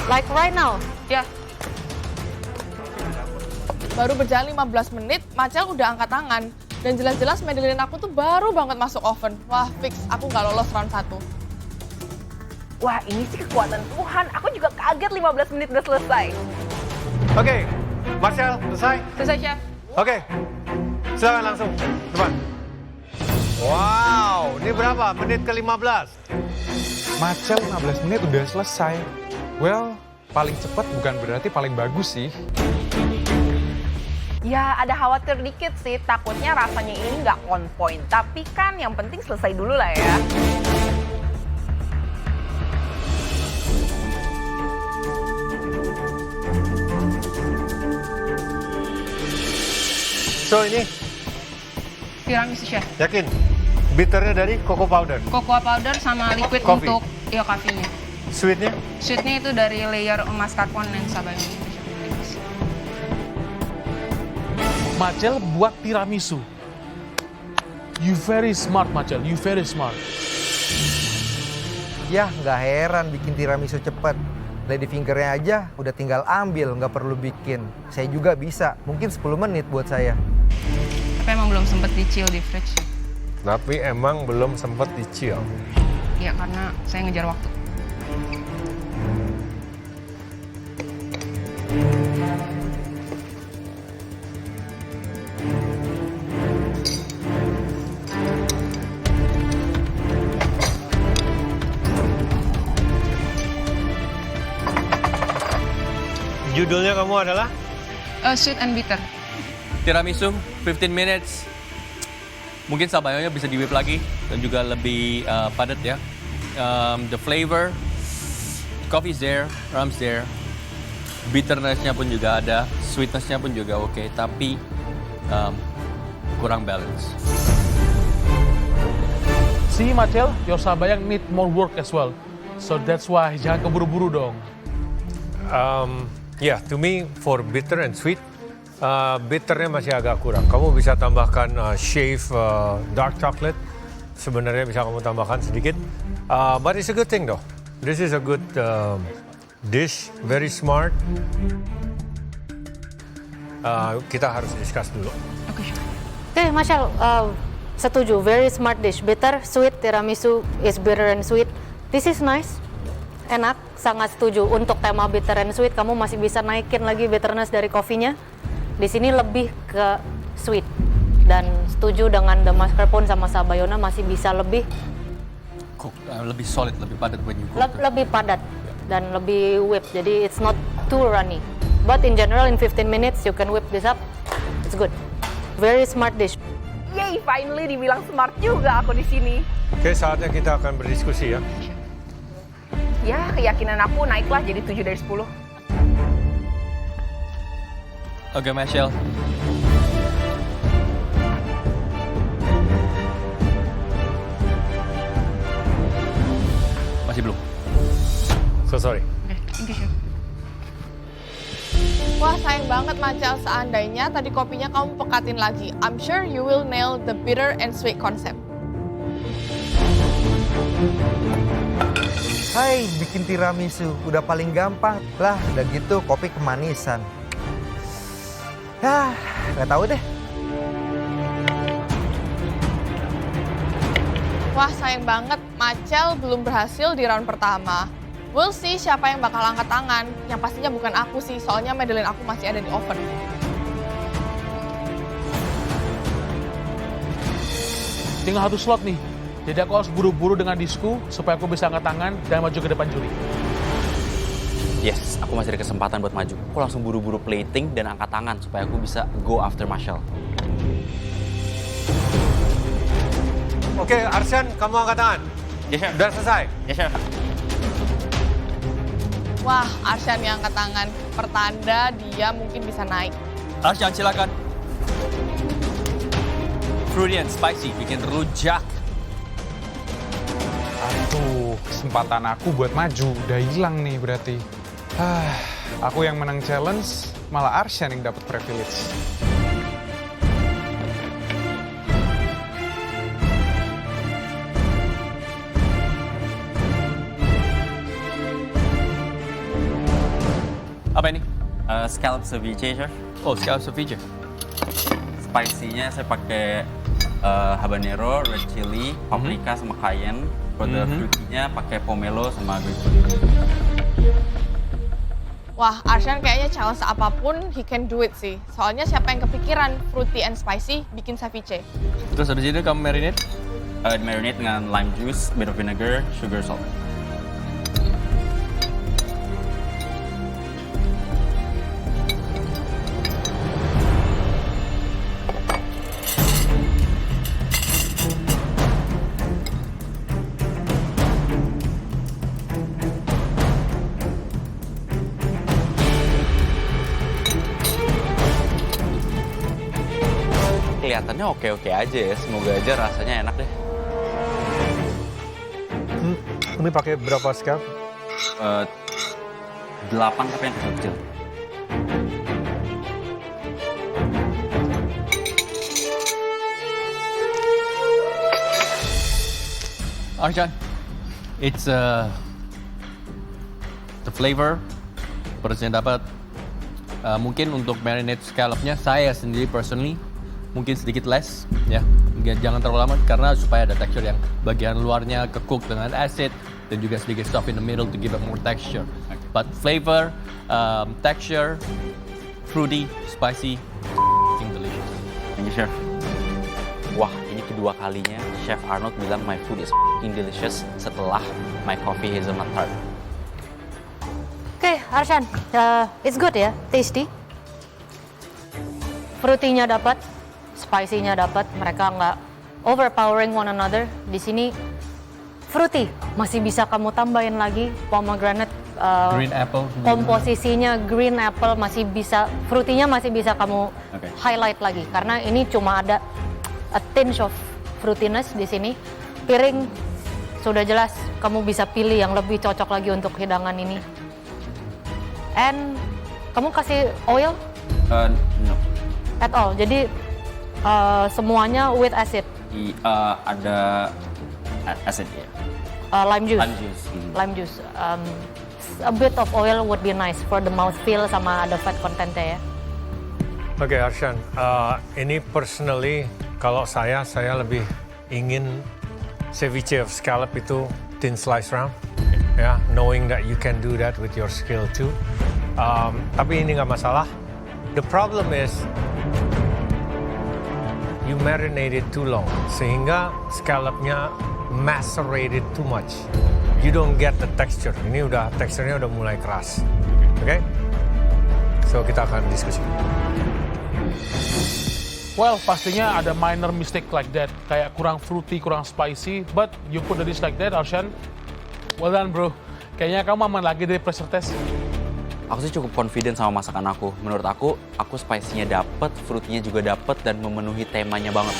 Speaker 4: Like right now?
Speaker 5: Ya. Baru berjalan 15 menit, Marcel udah angkat tangan. Dan jelas-jelas Madeleine aku tuh baru banget masuk oven. Wah, fix. Aku nggak lolos round 1.
Speaker 3: Wah, ini sih kekuatan Tuhan. Aku juga kaget 15 menit udah selesai.
Speaker 6: Oke, Marcel, selesai?
Speaker 5: Selesai, Chef.
Speaker 6: Oke, silakan langsung, depan. Wow, ini berapa? Menit ke-15?
Speaker 11: Marcel 15 menit udah selesai. Well, paling cepat bukan berarti paling bagus sih.
Speaker 3: Ya, ada khawatir dikit sih. Takutnya rasanya ini nggak on point. Tapi kan yang penting selesai dulu lah ya.
Speaker 6: So ini,
Speaker 12: Tiramisu chef.
Speaker 6: yakin? Bitternya dari cocoa powder.
Speaker 12: Cocoa powder sama liquid
Speaker 6: Coffee.
Speaker 12: untuk coffee-nya.
Speaker 6: Sweetnya?
Speaker 12: Sweetnya itu dari layer mascarpone dan sabayon.
Speaker 10: Marcel buat tiramisu. You very smart, Marcel. You very smart.
Speaker 9: Yah, nggak heran bikin tiramisu cepet. Lady fingernya aja udah tinggal ambil, nggak perlu bikin. Saya juga bisa, mungkin 10 menit buat saya.
Speaker 12: Tapi emang belum sempet di-chill di fridge.
Speaker 6: Tapi emang belum sempat dicil.
Speaker 12: Iya, karena saya ngejar waktu.
Speaker 6: Judulnya kamu adalah?
Speaker 12: Sweet and bitter.
Speaker 1: Tiramisu, 15 minutes. Mungkin sabayonnya bisa di-whip lagi dan juga lebih padat ya. The flavor, coffee's there, rum's there. Bitterness-nya pun juga ada, sweetness-nya pun juga oke, tapi kurang balance.
Speaker 10: See, Marcel, your sabayang need more work as well. So that's why jangan keburu-buru dong.
Speaker 6: Yeah, to me for bitter and sweet, bitternya masih agak kurang. Kamu bisa tambahkan shave dark chocolate. Sebenarnya bisa kamu tambahkan sedikit. But it's a good thing though. This is a good dish, very smart. Kita harus discuss dulu.
Speaker 4: Oke, Marshall, setuju. Very smart dish. Bitter, sweet, tiramisu is bitter and sweet. This is nice. Enak, sangat setuju. Untuk tema bitter and sweet, kamu masih bisa naikin lagi bitterness dari kopinya. Di sini lebih ke sweet. Dan setuju dengan the mascarpone sama Sabayona masih bisa lebih
Speaker 1: lebih solid, lebih padat when you cook.
Speaker 4: lebih padat dan lebih whip. Jadi it's not too runny. But in general in 15 minutes you can whip this up. It's good. Very smart dish.
Speaker 3: Yay, finally dibilang smart juga aku di sini.
Speaker 6: Oke, saatnya kita akan berdiskusi ya.
Speaker 3: Ya, keyakinan aku naiklah jadi 7 dari 10.
Speaker 1: Oke, Michelle. Masih belum.
Speaker 6: So sorry.
Speaker 5: Wah, sayang banget Machel, seandainya tadi kopinya kamu pekatin lagi. I'm sure you will nail the bitter and sweet concept.
Speaker 9: Hai, bikin tiramisu. Udah paling gampang. Lah, udah gitu kopi kemanisan. Yah, nggak tahu deh.
Speaker 5: Wah, sayang banget Machel belum berhasil di round pertama. We'll see siapa yang bakal angkat tangan. Yang pastinya bukan aku sih, soalnya Madeline aku masih ada di oven.
Speaker 10: Tinggal 1 slot nih. Jadi aku harus buru-buru dengan disku supaya aku bisa angkat tangan dan maju ke depan juri.
Speaker 13: Yes, aku masih ada kesempatan buat maju. Aku langsung buru-buru plating dan angkat tangan supaya aku bisa go after Marshall.
Speaker 6: Oke, Arsyan, kamu angkat tangan.
Speaker 13: Yes, sir.
Speaker 6: Udah selesai?
Speaker 13: Yes, sir.
Speaker 5: Wah, Arsyan yang angkat tangan. Pertanda dia mungkin bisa naik.
Speaker 1: Arsyan, silakan. Fruity and spicy, bikin rujak.
Speaker 11: Aduh, kesempatan aku buat maju udah hilang nih berarti. Aku yang menang challenge, malah Arsyan yang dapat privilege.
Speaker 1: Apa ini?
Speaker 13: Scallop ceviche, chef.
Speaker 1: Oh, scallop ceviche.
Speaker 13: Spicy-nya saya pakai habanero, red chili, paprika sama cayenne. For the fruity-nya pakai pomelo sama grapefruit.
Speaker 5: Wah, Arsyan kayaknya challenge apapun, he can do it sih. Soalnya siapa yang kepikiran fruity and spicy bikin ceviche?
Speaker 1: Terus habis itu kamu marinate?
Speaker 13: Marinate dengan lime juice, bit of vinegar, sugar, salt. Kelihatannya oke-oke aja ya, semoga aja rasanya enak deh.
Speaker 6: Ini pakai berapa scallop?
Speaker 13: 8 tapi yang kecil-kecil.
Speaker 1: Arsyan, it's the flavor, pedasnya dapat. Mungkin untuk marinate scallopnya saya sendiri personally mungkin sedikit less ya, jangan terlalu lama karena supaya ada tekstur yang bagian luarnya ke-cook dengan acid dan juga sedikit soft in the middle to give it more texture. But flavor, texture, fruity, spicy, delicious.
Speaker 13: Thank you, chef. Wah, ini kedua kalinya Chef Arnold bilang my food is delicious setelah my coffee hazelnut tart.
Speaker 4: Oke, Arsyan, it's good ya, tasty. Fruity-nya dapat, spicy-nya dapat, mereka nggak overpowering one another. Di sini fruity, masih bisa kamu tambahin lagi pomegranate,
Speaker 1: green apple,
Speaker 4: komposisinya green apple masih bisa, fruity-nya masih bisa kamu highlight lagi karena ini cuma ada a tinge of fruitiness di sini. Piring sudah jelas kamu bisa pilih yang lebih cocok lagi untuk hidangan ini. And kamu kasih oil?
Speaker 13: No.
Speaker 4: At all. Jadi semuanya with acid.
Speaker 13: Ada acid ya.
Speaker 4: Lime juice.
Speaker 13: Lime juice.
Speaker 4: Lime juice. a bit of oil would be nice for the mouthfeel sama ada fat contentnya ya.
Speaker 6: Oke, Arshan, ini personally kalau saya lebih ingin ceviche of scallop itu thin slice round, ya, knowing that you can do that with your skill too. Tapi ini nggak masalah. The problem is you marinated too long, sehingga scallopnya macerated too much. You don't get the texture. Ini teksturnya udah mulai keras. Oke? So kita akan diskusi.
Speaker 10: Well, pastinya ada minor mistake like that. Kayak kurang fruity, kurang spicy. But you put the dish like that, Arshan. Well done, bro. Kayaknya kamu aman lagi dari pressure test.
Speaker 13: Aku sih cukup confident sama masakan aku. Menurut aku spicy-nya dapet, fruity-nya juga dapet, dan memenuhi temanya banget.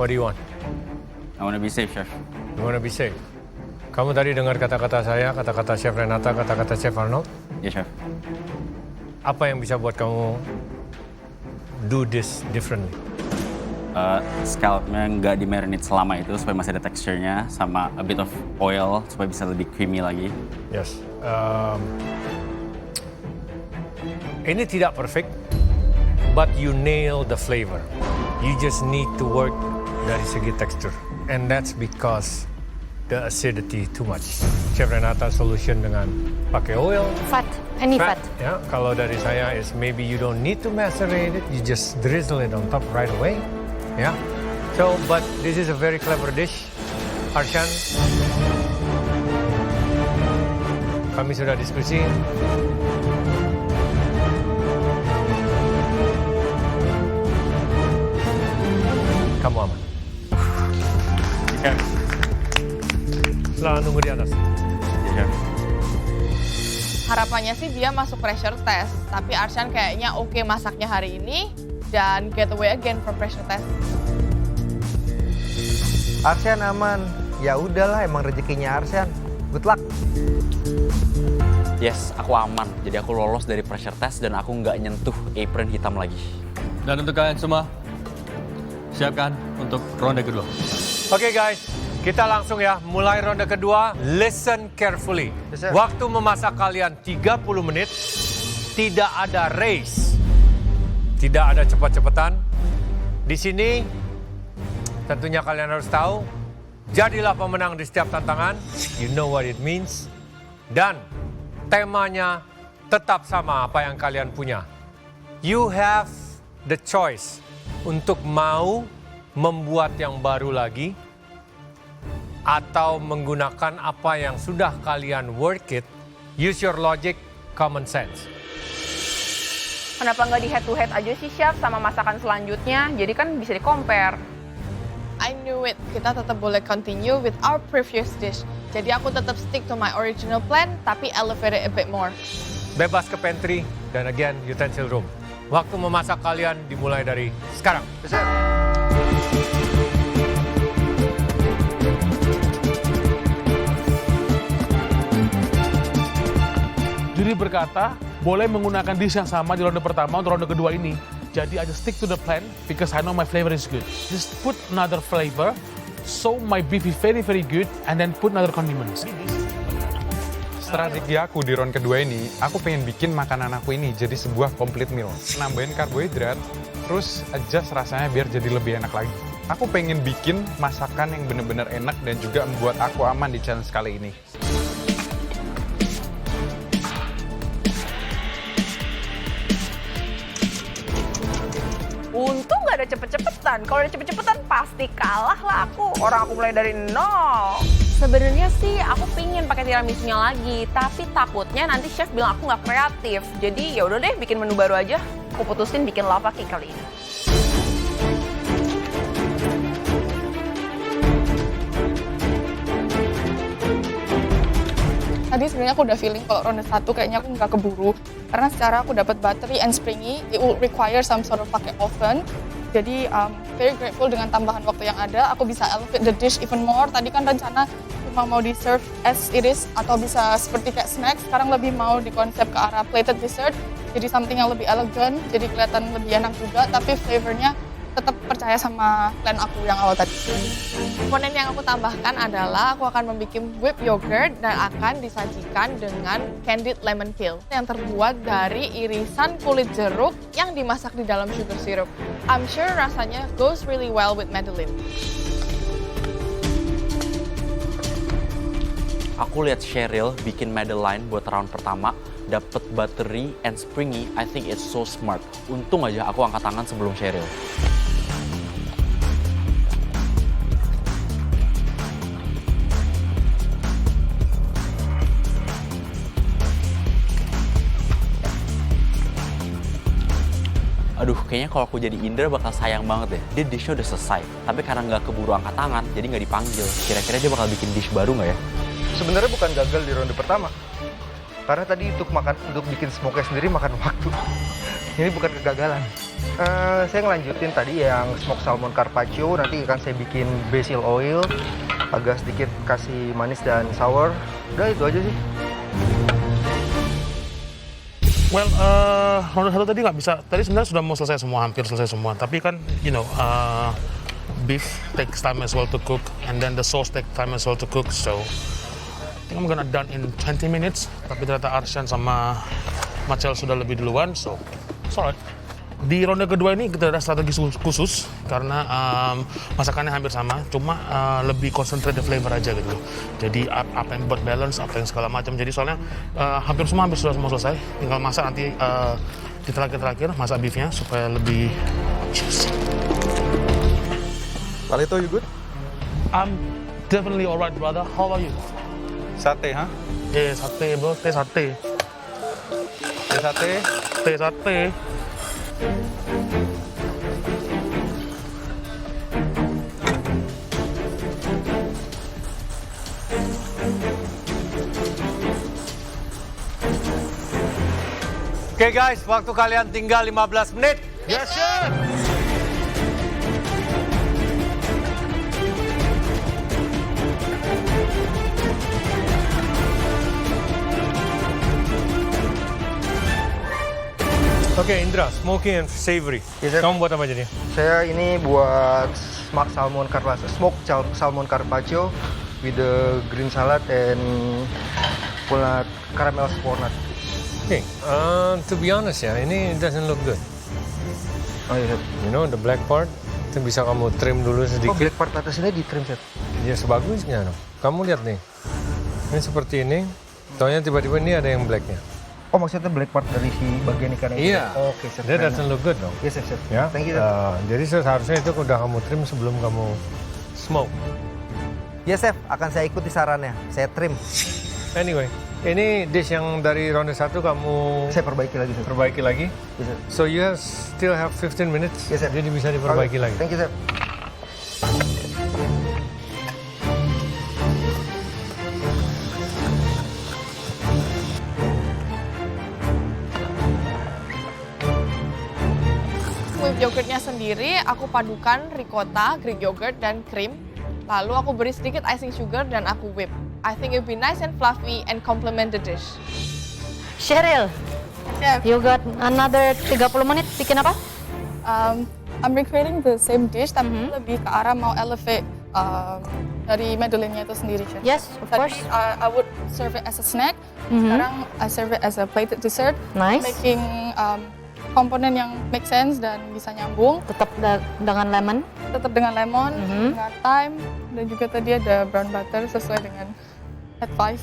Speaker 6: What do you want?
Speaker 13: I wanna be safe, Chef.
Speaker 6: You wanna be safe? Kamu tadi dengar kata-kata saya, kata-kata Chef Renata, kata-kata Chef Arnold?
Speaker 13: Yes, Chef.
Speaker 6: Apa yang bisa buat kamu do this differently?
Speaker 13: Scallopnya nggak di-marinate selama itu supaya masih ada texture-nya, sama a bit of oil supaya bisa lebih creamy lagi.
Speaker 6: Yes. Ini tidak perfect, but you nail the flavor. You just need to work dari segi texture, and that's because the acidity too much. Chef Renata solution dengan pakai oil.
Speaker 4: Fat, any fat.
Speaker 6: Ya, kalau dari saya is maybe you don't need to macerate it, you just drizzle it on top right away. Ya, so but this is a very clever dish, Arshan. Kami sudah diskusi. Kamu aman.
Speaker 13: Ya.
Speaker 6: Selalu nunggu di atas.
Speaker 13: Ya.
Speaker 5: Harapannya sih dia masuk pressure test, tapi Arshan kayaknya oke masaknya hari ini dan get away again from pressure test.
Speaker 9: Arsyan aman. Ya udahlah, emang rezekinya Arsyan. Good luck.
Speaker 13: Yes, aku aman. Jadi aku lolos dari pressure test dan aku nggak nyentuh apron hitam lagi.
Speaker 1: Dan untuk kalian semua, siapkan untuk ronde kedua.
Speaker 6: Oke guys, kita langsung ya mulai ronde kedua. Listen carefully.
Speaker 9: Yes, sir.
Speaker 6: Waktu memasak kalian 30 menit. Tidak ada race. Tidak ada cepat-cepatan. Di sini tentunya kalian harus tahu, jadilah pemenang di setiap tantangan. You know what it means. Dan temanya tetap sama apa yang kalian punya. You have the choice untuk mau membuat yang baru lagi atau menggunakan apa yang sudah kalian work it. Use your logic, common sense.
Speaker 3: Kenapa nggak di head to head aja sih, Chef, sama masakan selanjutnya? Jadi kan bisa di-compare.
Speaker 5: I knew it. Kita tetap boleh continue with our previous dish. Jadi aku tetap stick to my original plan, tapi elevate it a bit more.
Speaker 6: Bebas ke pantry dan again utensil room. Waktu memasak kalian dimulai dari sekarang.
Speaker 10: Juri berkata, boleh menggunakan dish yang sama di ronde pertama untuk ronde kedua ini. Jadi I just stick to the plan because I know my flavor is good. Just put another flavor, so my beef is very very good, and then put another condiments.
Speaker 11: Strategi aku di round kedua ini, aku pengen bikin makanan aku ini jadi sebuah complete meal. Nambahin karbohidrat, terus adjust rasanya biar jadi lebih enak lagi. Aku pengen bikin masakan yang bener-bener enak dan juga membuat aku aman di challenge kali ini.
Speaker 3: Untung nggak ada cepet-cepetan. Kalau ada cepet-cepetan pasti kalah lah aku. Orang aku mulai dari nol. Sebenarnya sih aku pingin pakai tiramisunya lagi, tapi takutnya nanti chef bilang aku nggak kreatif. Jadi ya udah deh, bikin menu baru aja. Aku putusin bikin lava cake kali ini.
Speaker 5: Tadi sebenarnya aku udah feeling kalau ronde 1 kayaknya aku nggak keburu. Karena secara aku dapat buttery and springy, it will require some sort of pakai oven. Jadi very grateful dengan tambahan waktu yang ada, aku bisa elevate the dish even more. Tadi kan rencana cuma mau di serve as it is atau bisa seperti kayak snack. Sekarang lebih mau di konsep ke arah plated dessert, jadi something yang lebih elegan, jadi kelihatan lebih enak juga, tapi flavornya tetap percaya sama plan aku yang awal tadi.
Speaker 3: Komponen yang aku tambahkan adalah aku akan membuat whipped yogurt dan akan disajikan dengan candied lemon peel yang terbuat dari irisan kulit jeruk yang dimasak di dalam sugar syrup. I'm sure rasanya goes really well with Madeleine.
Speaker 13: Aku lihat Cheryl bikin Madeleine buat round pertama, dapet buttery and springy. I think it's so smart. Untung aja aku angkat tangan sebelum Cheryl. Aduh, kayaknya kalau aku jadi Indra bakal sayang banget deh. Dia dishnya udah selesai, tapi karena nggak keburu angkat tangan, jadi nggak dipanggil. Kira-kira dia bakal bikin dish baru nggak ya?
Speaker 9: Sebenarnya bukan gagal di ronde pertama. Karena tadi untuk bikin smoke sendiri makan waktu. Ini bukan kegagalan. Saya ngelanjutin tadi yang smoke salmon carpaccio, nanti akan saya bikin basil oil, agak sedikit kasih manis dan sour. Udah itu aja sih.
Speaker 10: Well, ronde 1 tadi nggak bisa. Tadi sebenarnya sudah mau selesai semua, hampir selesai semua. Tapi kan, beef takes time as well to cook, and then the sauce takes time as well to cook. So, I think I'm gonna done in 20 minutes. Tapi ternyata Arsyan sama Machel sudah lebih duluan, so it's alright. Di ronde kedua ini kita ada strategi khusus karena masakannya hampir sama, cuma lebih concentrated flavor aja gitu. Jadi apa yang buat balance, apa yang segala macam. Jadi soalnya hampir sudah semua selesai. Tinggal masak nanti di terakhir masak beefnya supaya lebih juicy.
Speaker 11: Palito, you good?
Speaker 10: I'm definitely alright, brother. How about you?
Speaker 11: Sate, huh?
Speaker 10: Yeah, sate, bro. Sate. Sate.
Speaker 6: Oke guys, waktu kalian tinggal 15 menit.
Speaker 10: Yes, sir.
Speaker 6: Oke, Indra, smoky and savory.
Speaker 9: Yes,
Speaker 6: Kamu buat apa aja nih?
Speaker 9: Saya ini buat smoked salmon carpaccio with the green salad and walnut caramel walnut.
Speaker 6: Okay, to be honest ya, ini doesn't look good.
Speaker 9: Oh iya.
Speaker 6: You know, the black part itu bisa kamu trim dulu sedikit.
Speaker 9: Oh, black part atas ini di trim, Chef?
Speaker 6: Ya sebagusnya dong. Kamu lihat nih, ini seperti ini. Taunya tiba-tiba ini ada yang blacknya.
Speaker 9: Oh, maksudnya black part dari si bagian ikan itu?
Speaker 6: Iya.
Speaker 9: Oke, Chef.
Speaker 6: That doesn't look good dong.
Speaker 9: Yes, Chef.
Speaker 6: Ya.
Speaker 9: Thank you, Chef.
Speaker 6: Jadi seharusnya itu udah kamu trim sebelum kamu smoke.
Speaker 9: Yes, Chef. Akan saya ikuti sarannya. Saya trim.
Speaker 6: Anyway, ini dish yang dari ronde 1 kamu...
Speaker 9: Saya perbaiki lagi, Chef.
Speaker 6: Perbaiki lagi?
Speaker 9: Yes, Chef.
Speaker 6: So you still have 15 minutes?
Speaker 9: Yes, Chef.
Speaker 6: Jadi bisa diperbaiki lagi.
Speaker 9: Thank you, Chef.
Speaker 3: Whipped yogurtnya sendiri aku padukan ricotta, Greek yogurt, dan krim. Lalu aku beri sedikit icing sugar dan aku whip. I think it would be nice and fluffy and complement the dish.
Speaker 4: Cheryl,
Speaker 5: Chef,
Speaker 4: you got another 30 menit bikin apa?
Speaker 5: I'm recreating the same dish, tapi lebih ke arah mau elevate dari Madeleine-nya itu sendiri, Chef.
Speaker 4: Yes, of course.
Speaker 5: Tadi I would serve it as a snack. Sekarang I serve it as a plated dessert.
Speaker 4: Nice.
Speaker 5: Making komponen yang make sense dan bisa nyambung.
Speaker 4: Tetap dengan lemon.
Speaker 5: Tetap dengan lemon, dengan thyme, dan juga tadi ada brown butter sesuai dengan advice.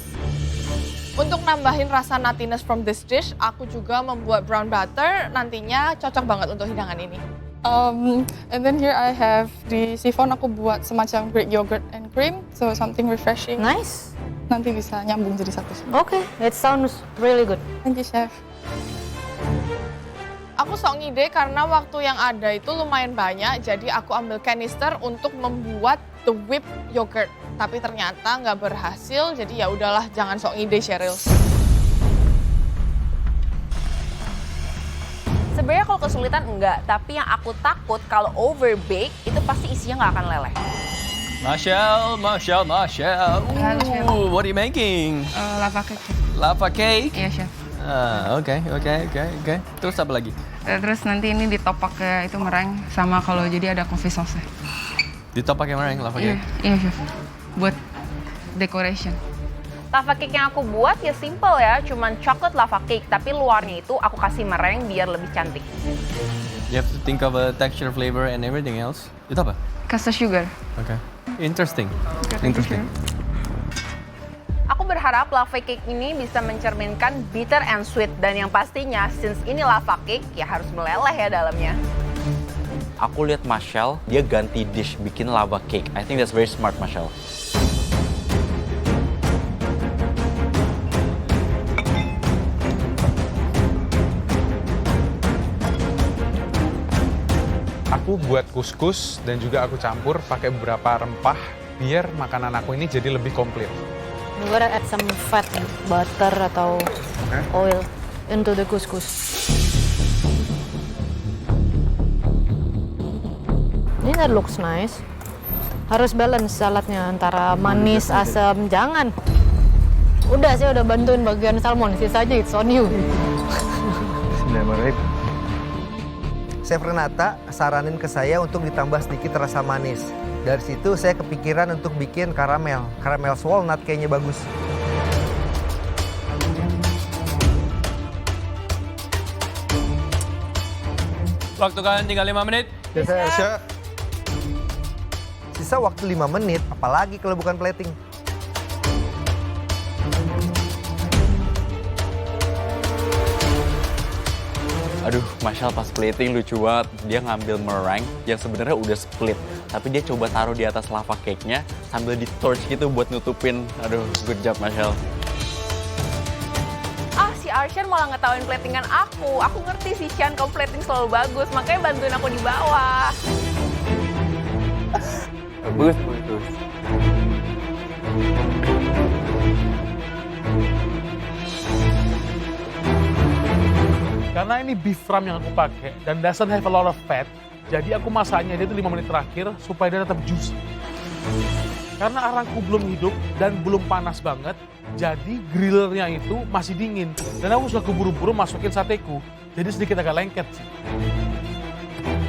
Speaker 3: Untuk nambahin rasa nuttiness from this dish, aku juga membuat brown butter, nantinya cocok banget untuk hidangan ini.
Speaker 5: And then here I have di siphon aku buat semacam Greek yogurt and cream, so something refreshing.
Speaker 4: Nice.
Speaker 5: Nanti bisa nyambung jadi satu.
Speaker 4: Okay, it sounds really good.
Speaker 5: Thank you, Chef.
Speaker 3: Aku sok ngide karena waktu yang ada itu lumayan banyak, jadi aku ambil kanister untuk membuat the whipped yogurt. Tapi ternyata nggak berhasil, jadi ya udahlah, jangan sok ngide, Cheryl. Sebenarnya kalau kesulitan enggak, tapi yang aku takut kalau overbake itu pasti isinya nggak akan leleh.
Speaker 1: Marshall. Ooh, what are you making?
Speaker 12: Lava cake.
Speaker 1: Lava cake?
Speaker 12: Iya, Chef.
Speaker 1: Oke. Terus apa lagi?
Speaker 12: Terus nanti ini ditop pakai itu meringue sama kalau jadi ada coffee sauce.
Speaker 1: Ditop pakai meringue lava cake?
Speaker 12: Iya, Chef. Buat decoration.
Speaker 3: Lava cake yang aku buat ya simple ya, cuman chocolate lava cake, tapi luarnya itu aku kasih meringue biar lebih cantik.
Speaker 1: You have to think of a texture, flavor, and everything else. Itu apa?
Speaker 12: Caster sugar.
Speaker 1: Okay. Interesting.
Speaker 3: Aku berharap lava cake ini bisa mencerminkan bitter and sweet, dan yang pastinya since ini lava cake ya harus meleleh ya dalamnya.
Speaker 13: Aku lihat Marshall, dia ganti dish bikin lava cake. I think that's very smart, Marshall.
Speaker 11: Aku buat kuskus dan juga aku campur pakai beberapa rempah biar makanan aku ini jadi lebih komplit.
Speaker 4: You gotta add some fat, butter atau oil into the couscous. Ini that looks nice. Harus balance saladnya antara manis, asam. Jangan. Udah, saya udah bantuin bagian salmon. Sisa aja it's on you.
Speaker 9: Chef Renata saranin ke saya untuk ditambah sedikit rasa manis. Dari situ saya kepikiran untuk bikin karamel walnut kayaknya bagus.
Speaker 1: Waktu kalian tinggal 5 menit.
Speaker 9: Chef. Sisa waktu 5 menit, apalagi kalau bukan plating.
Speaker 13: Aduh, Marshall pas plating lucu banget. Dia ngambil meringue yang sebenarnya udah split, tapi dia coba taruh di atas lava cake-nya sambil di torch gitu buat nutupin. Aduh, good job Marshall.
Speaker 3: Si Arshan malah ngetawain platingan aku. Aku ngerti si Shan kamu plating selalu bagus, makanya bantuin aku di bawah.
Speaker 13: Bagus.
Speaker 10: Karena ini beef ram yang aku pakai dan doesn't have a lot of fat, jadi aku masaknya dia itu 5 menit terakhir supaya dia tetap juicy. Karena arangku belum hidup dan belum panas banget, jadi grillernya itu masih dingin. Dan aku sudah keburu-buru masukin sateku, jadi sedikit agak lengket sih.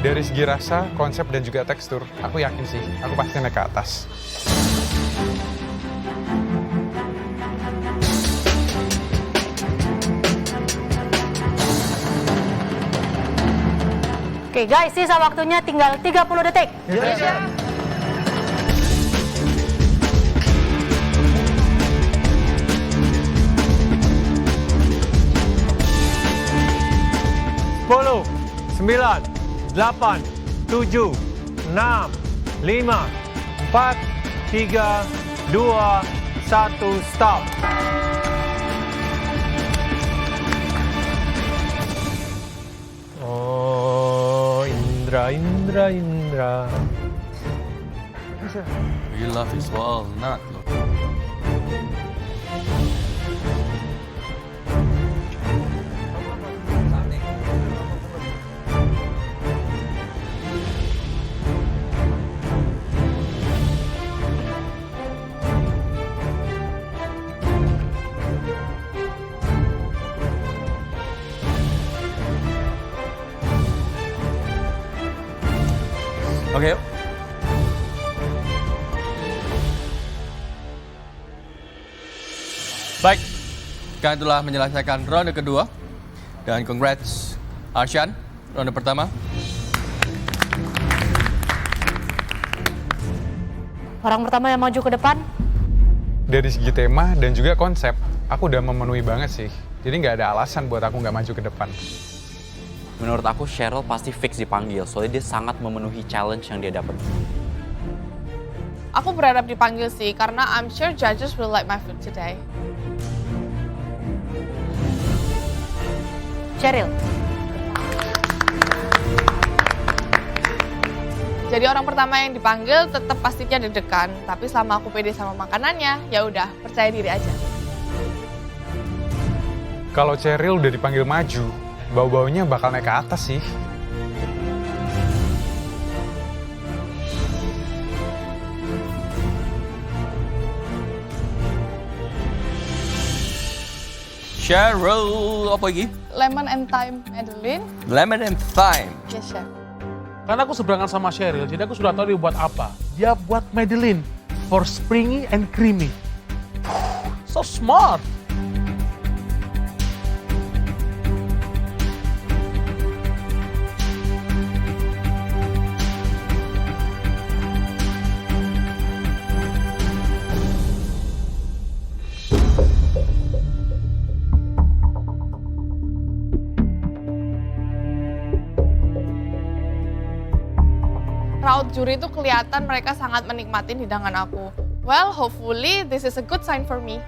Speaker 11: Dari segi rasa, konsep, dan juga tekstur, aku yakin sih, aku pasti naik ke atas.
Speaker 4: Oke guys, sisa waktunya tinggal 30 detik.
Speaker 9: Iya.
Speaker 6: 10, 9, 8, 7, 6, 5, 4, 3, 2, 1, stop. Oh, Indra.
Speaker 1: You love his walnut. Oke. Baik, kalian telah menyelesaikan ronde kedua. Dan congrats Arshan, ronde pertama.
Speaker 4: Orang pertama yang maju ke depan.
Speaker 11: Dari segi tema dan juga konsep, aku udah memenuhi banget sih. Jadi nggak ada alasan buat aku nggak maju ke depan.
Speaker 13: Menurut aku Cheryl pasti fix dipanggil, soalnya dia sangat memenuhi challenge yang dia dapat.
Speaker 5: Aku berharap dipanggil sih, karena I'm sure judges will like my food today.
Speaker 4: Cheryl.
Speaker 5: Jadi orang pertama yang dipanggil tetap pastinya deg-degan, tapi selama aku pede sama makanannya, ya udah percaya diri aja.
Speaker 11: Kalau Cheryl udah dipanggil maju, bau-baunya bakal naik ke atas sih.
Speaker 1: Cheryl, apa lagi?
Speaker 5: Lemon and thyme Madeline.
Speaker 1: Lemon and thyme.
Speaker 5: Yes, chef.
Speaker 10: Karena aku seberangan sama Cheryl, jadi aku sudah tahu dia buat apa. Dia buat Madeline for springy and creamy. So smart.
Speaker 5: Crowd juri itu kelihatan mereka sangat menikmati hidangan aku. Well, hopefully this is a good sign for me.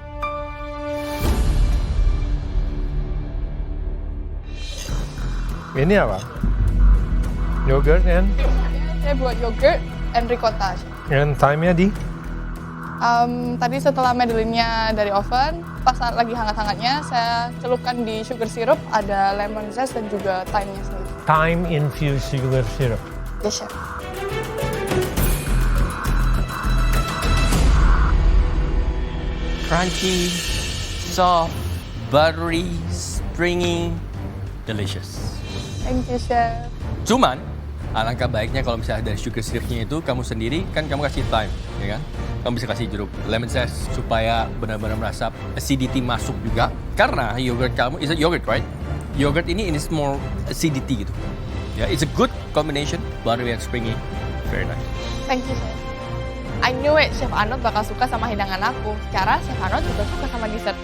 Speaker 6: Ini apa? Yogurt and
Speaker 5: Saya buat yogurt and ricotta.
Speaker 6: thyme-nya di?
Speaker 5: Tadi setelah Madeline-nya dari oven, pas saat lagi hangat-hangatnya, saya celupkan di sugar syrup, ada lemon zest dan juga thyme-nya sendiri.
Speaker 6: Thyme infused sugar syrup.
Speaker 5: Yes, chef.
Speaker 1: Crunchy, soft, buttery, springy, delicious.
Speaker 5: Thank you, chef.
Speaker 1: Cuman, alangkah baiknya kalau misalnya dari sugar syrupnya itu kamu sendiri, kan kamu kasih thyme, ya kan? Kamu bisa kasih jeruk lemon zest supaya benar-benar merasa acidity masuk juga. Karena yogurt kamu, is it yogurt, right? Yogurt ini is more acidity gitu. Ya, it's a good combination, buttery and springy. Very nice.
Speaker 5: Thank you, chef. I knew it, Chef Arnold bakal suka sama hidangan aku. Secara Chef Arnold juga suka sama dessert.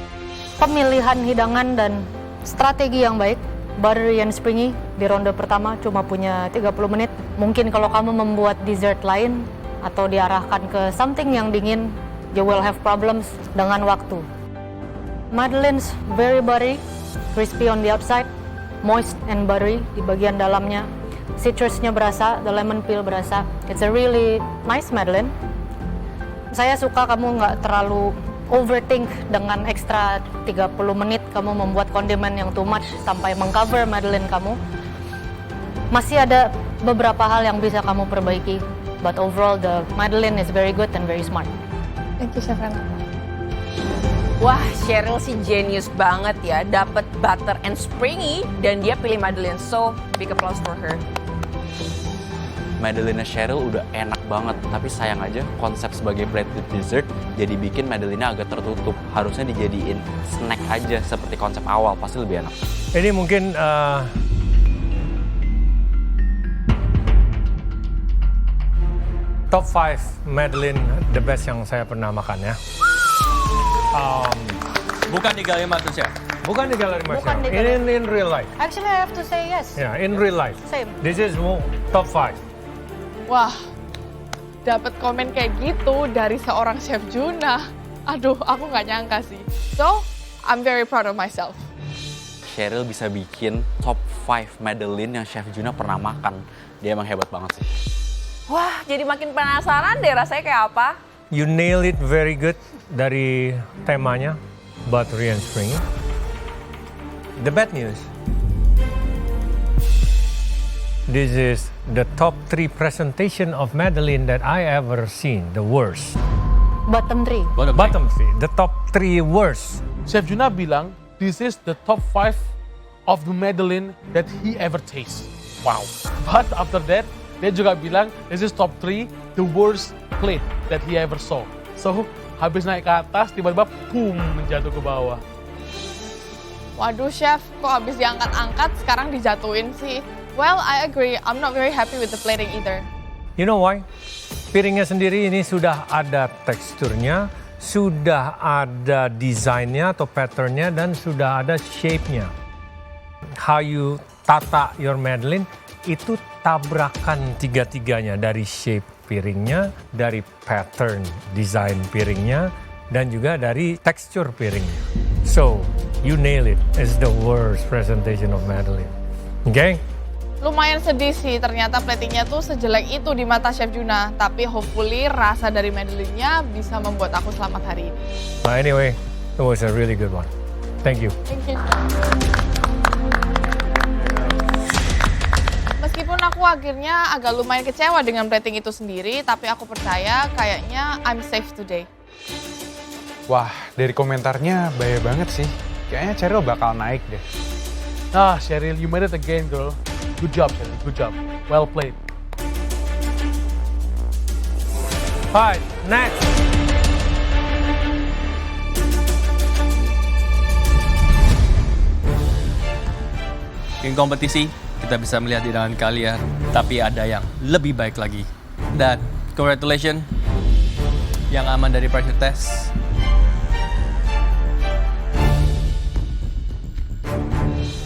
Speaker 4: Pemilihan hidangan dan strategi yang baik. Buttery and springy di ronde pertama cuma punya 30 menit. Mungkin kalau kamu membuat dessert lain atau diarahkan ke something yang dingin, you will have problems dengan waktu. Madeline's very buttery, crispy on the outside, moist and buttery di bagian dalamnya. Citrusnya berasa, the lemon peel berasa. It's a really nice Madeline. Saya suka kamu nggak terlalu overthink dengan ekstra 30 menit kamu membuat kondimen yang too much sampai mengcover Madeline kamu. Masih ada beberapa hal yang bisa kamu perbaiki, but overall the Madeline is very good and very smart.
Speaker 5: Thank you, Chef Renata.
Speaker 3: Wah, Cheryl sih genius banget ya. Dapat butter and springy dan dia pilih Madeline. So, big applause for her.
Speaker 13: Madeline Cheryl udah enak banget, tapi sayang aja konsep sebagai plated dessert jadi bikin Madeline agak tertutup. Harusnya dijadiin snack aja seperti konsep awal, pasti lebih enak.
Speaker 6: Ini mungkin top 5 Madeline the best yang saya pernah makan ya.
Speaker 1: Bukan di Galeri Master Chef.
Speaker 6: Bukan di Galeri Master
Speaker 4: Bukan di
Speaker 6: Chef.
Speaker 4: Galeri.
Speaker 6: In real life.
Speaker 4: Actually, I have to say yes.
Speaker 6: Yeah, in real life.
Speaker 4: Same.
Speaker 6: This is top 5.
Speaker 5: Wah, dapat komen kayak gitu dari seorang Chef Juna. Aduh, aku nggak nyangka sih. So, I'm very proud of myself.
Speaker 13: Cheryl bisa bikin top 5 Madeline yang Chef Juna pernah makan. Dia emang hebat banget sih.
Speaker 3: Wah, jadi makin penasaran deh rasanya kayak apa.
Speaker 6: You nail it very good dari temanya, buttery and springy. The bad news, this is the top 3 presentation of Madeline that I ever seen. The worst.
Speaker 4: Bottom 3.
Speaker 6: Bottom 3. The top 3 worst.
Speaker 10: Chef Juna bilang, this is the top 5 of the Madeline that he ever taste. Wow. But after that, dia juga bilang, this is top 3, the worst plate that he ever saw. So, habis naik ke atas, tiba-tiba, boom, menjatuh ke bawah.
Speaker 5: Waduh, Chef, kok habis diangkat-angkat, sekarang dijatuhin sih. Well, I agree. I'm not very happy with the plating either.
Speaker 6: You know why? Piringnya sendiri ini sudah ada teksturnya, sudah ada desainnya atau patternnya, dan sudah ada shape-nya. How you tata your Madeline, itu tabrakan tiga-tiganya. Dari shape piringnya, dari pattern desain piringnya, dan juga dari tekstur piringnya. So, you nail it. It's the worst presentation of Madeline. Okay?
Speaker 5: Lumayan sedih sih, ternyata platingnya tuh sejelek itu di mata Chef Juna. Tapi hopefully rasa dari Madeline-nya bisa membuat aku selamat hari ini.
Speaker 6: But anyway, it was a really good one. Thank you.
Speaker 5: Thank you, Chef. Meskipun aku akhirnya agak lumayan kecewa dengan plating itu sendiri, tapi aku percaya kayaknya I'm safe today.
Speaker 11: Wah, dari komentarnya bahaya banget sih.
Speaker 10: Kayaknya Cheryl bakal naik deh. Ah, Cheryl, you made it again, girl. Good job, Cheryl. Good job. Well played.
Speaker 6: Fight, next.
Speaker 1: Di kompetisi, kita bisa melihat hidangan kalian, tapi ada yang lebih baik lagi. Dan congratulations, yang aman dari pressure test.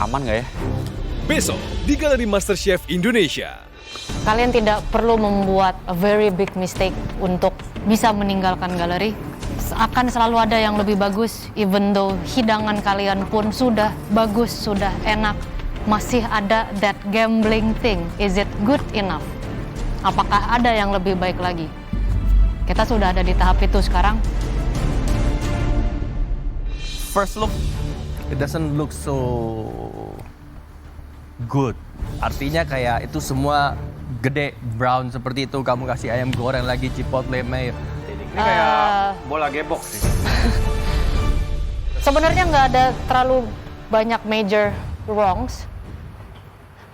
Speaker 13: Aman nggak ya?
Speaker 7: Besok di Galeri MasterChef Indonesia.
Speaker 4: Kalian tidak perlu membuat a very big mistake untuk bisa meninggalkan galeri. Akan selalu ada yang lebih bagus, even though hidangan kalian pun sudah bagus, sudah enak. Masih ada that gambling thing. Is it good enough? Apakah ada yang lebih baik lagi? Kita sudah ada di tahap itu sekarang.
Speaker 1: First look, it doesn't look so good. Artinya kayak itu semua gede, brown seperti itu. Kamu kasih ayam goreng lagi, chipotle mayo.
Speaker 6: Ini kayak bola gebok sih.
Speaker 4: Sebenarnya nggak ada terlalu banyak major wrongs.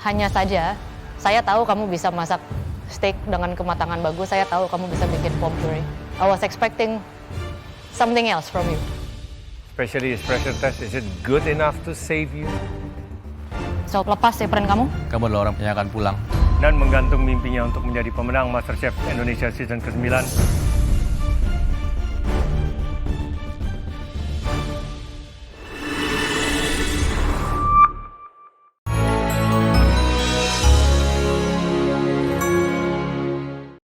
Speaker 4: Hanya saja, saya tahu kamu bisa masak steak dengan kematangan bagus. Saya tahu kamu bisa bikin pom puree. I was expecting something else from you.
Speaker 6: Especially this pressure test, is it good enough to save you?
Speaker 4: So, lepas apron kamu.
Speaker 1: Kamu adalah orang yang akan pulang.
Speaker 6: Dan menggantung mimpinya untuk menjadi pemenang MasterChef Indonesia Season ke-9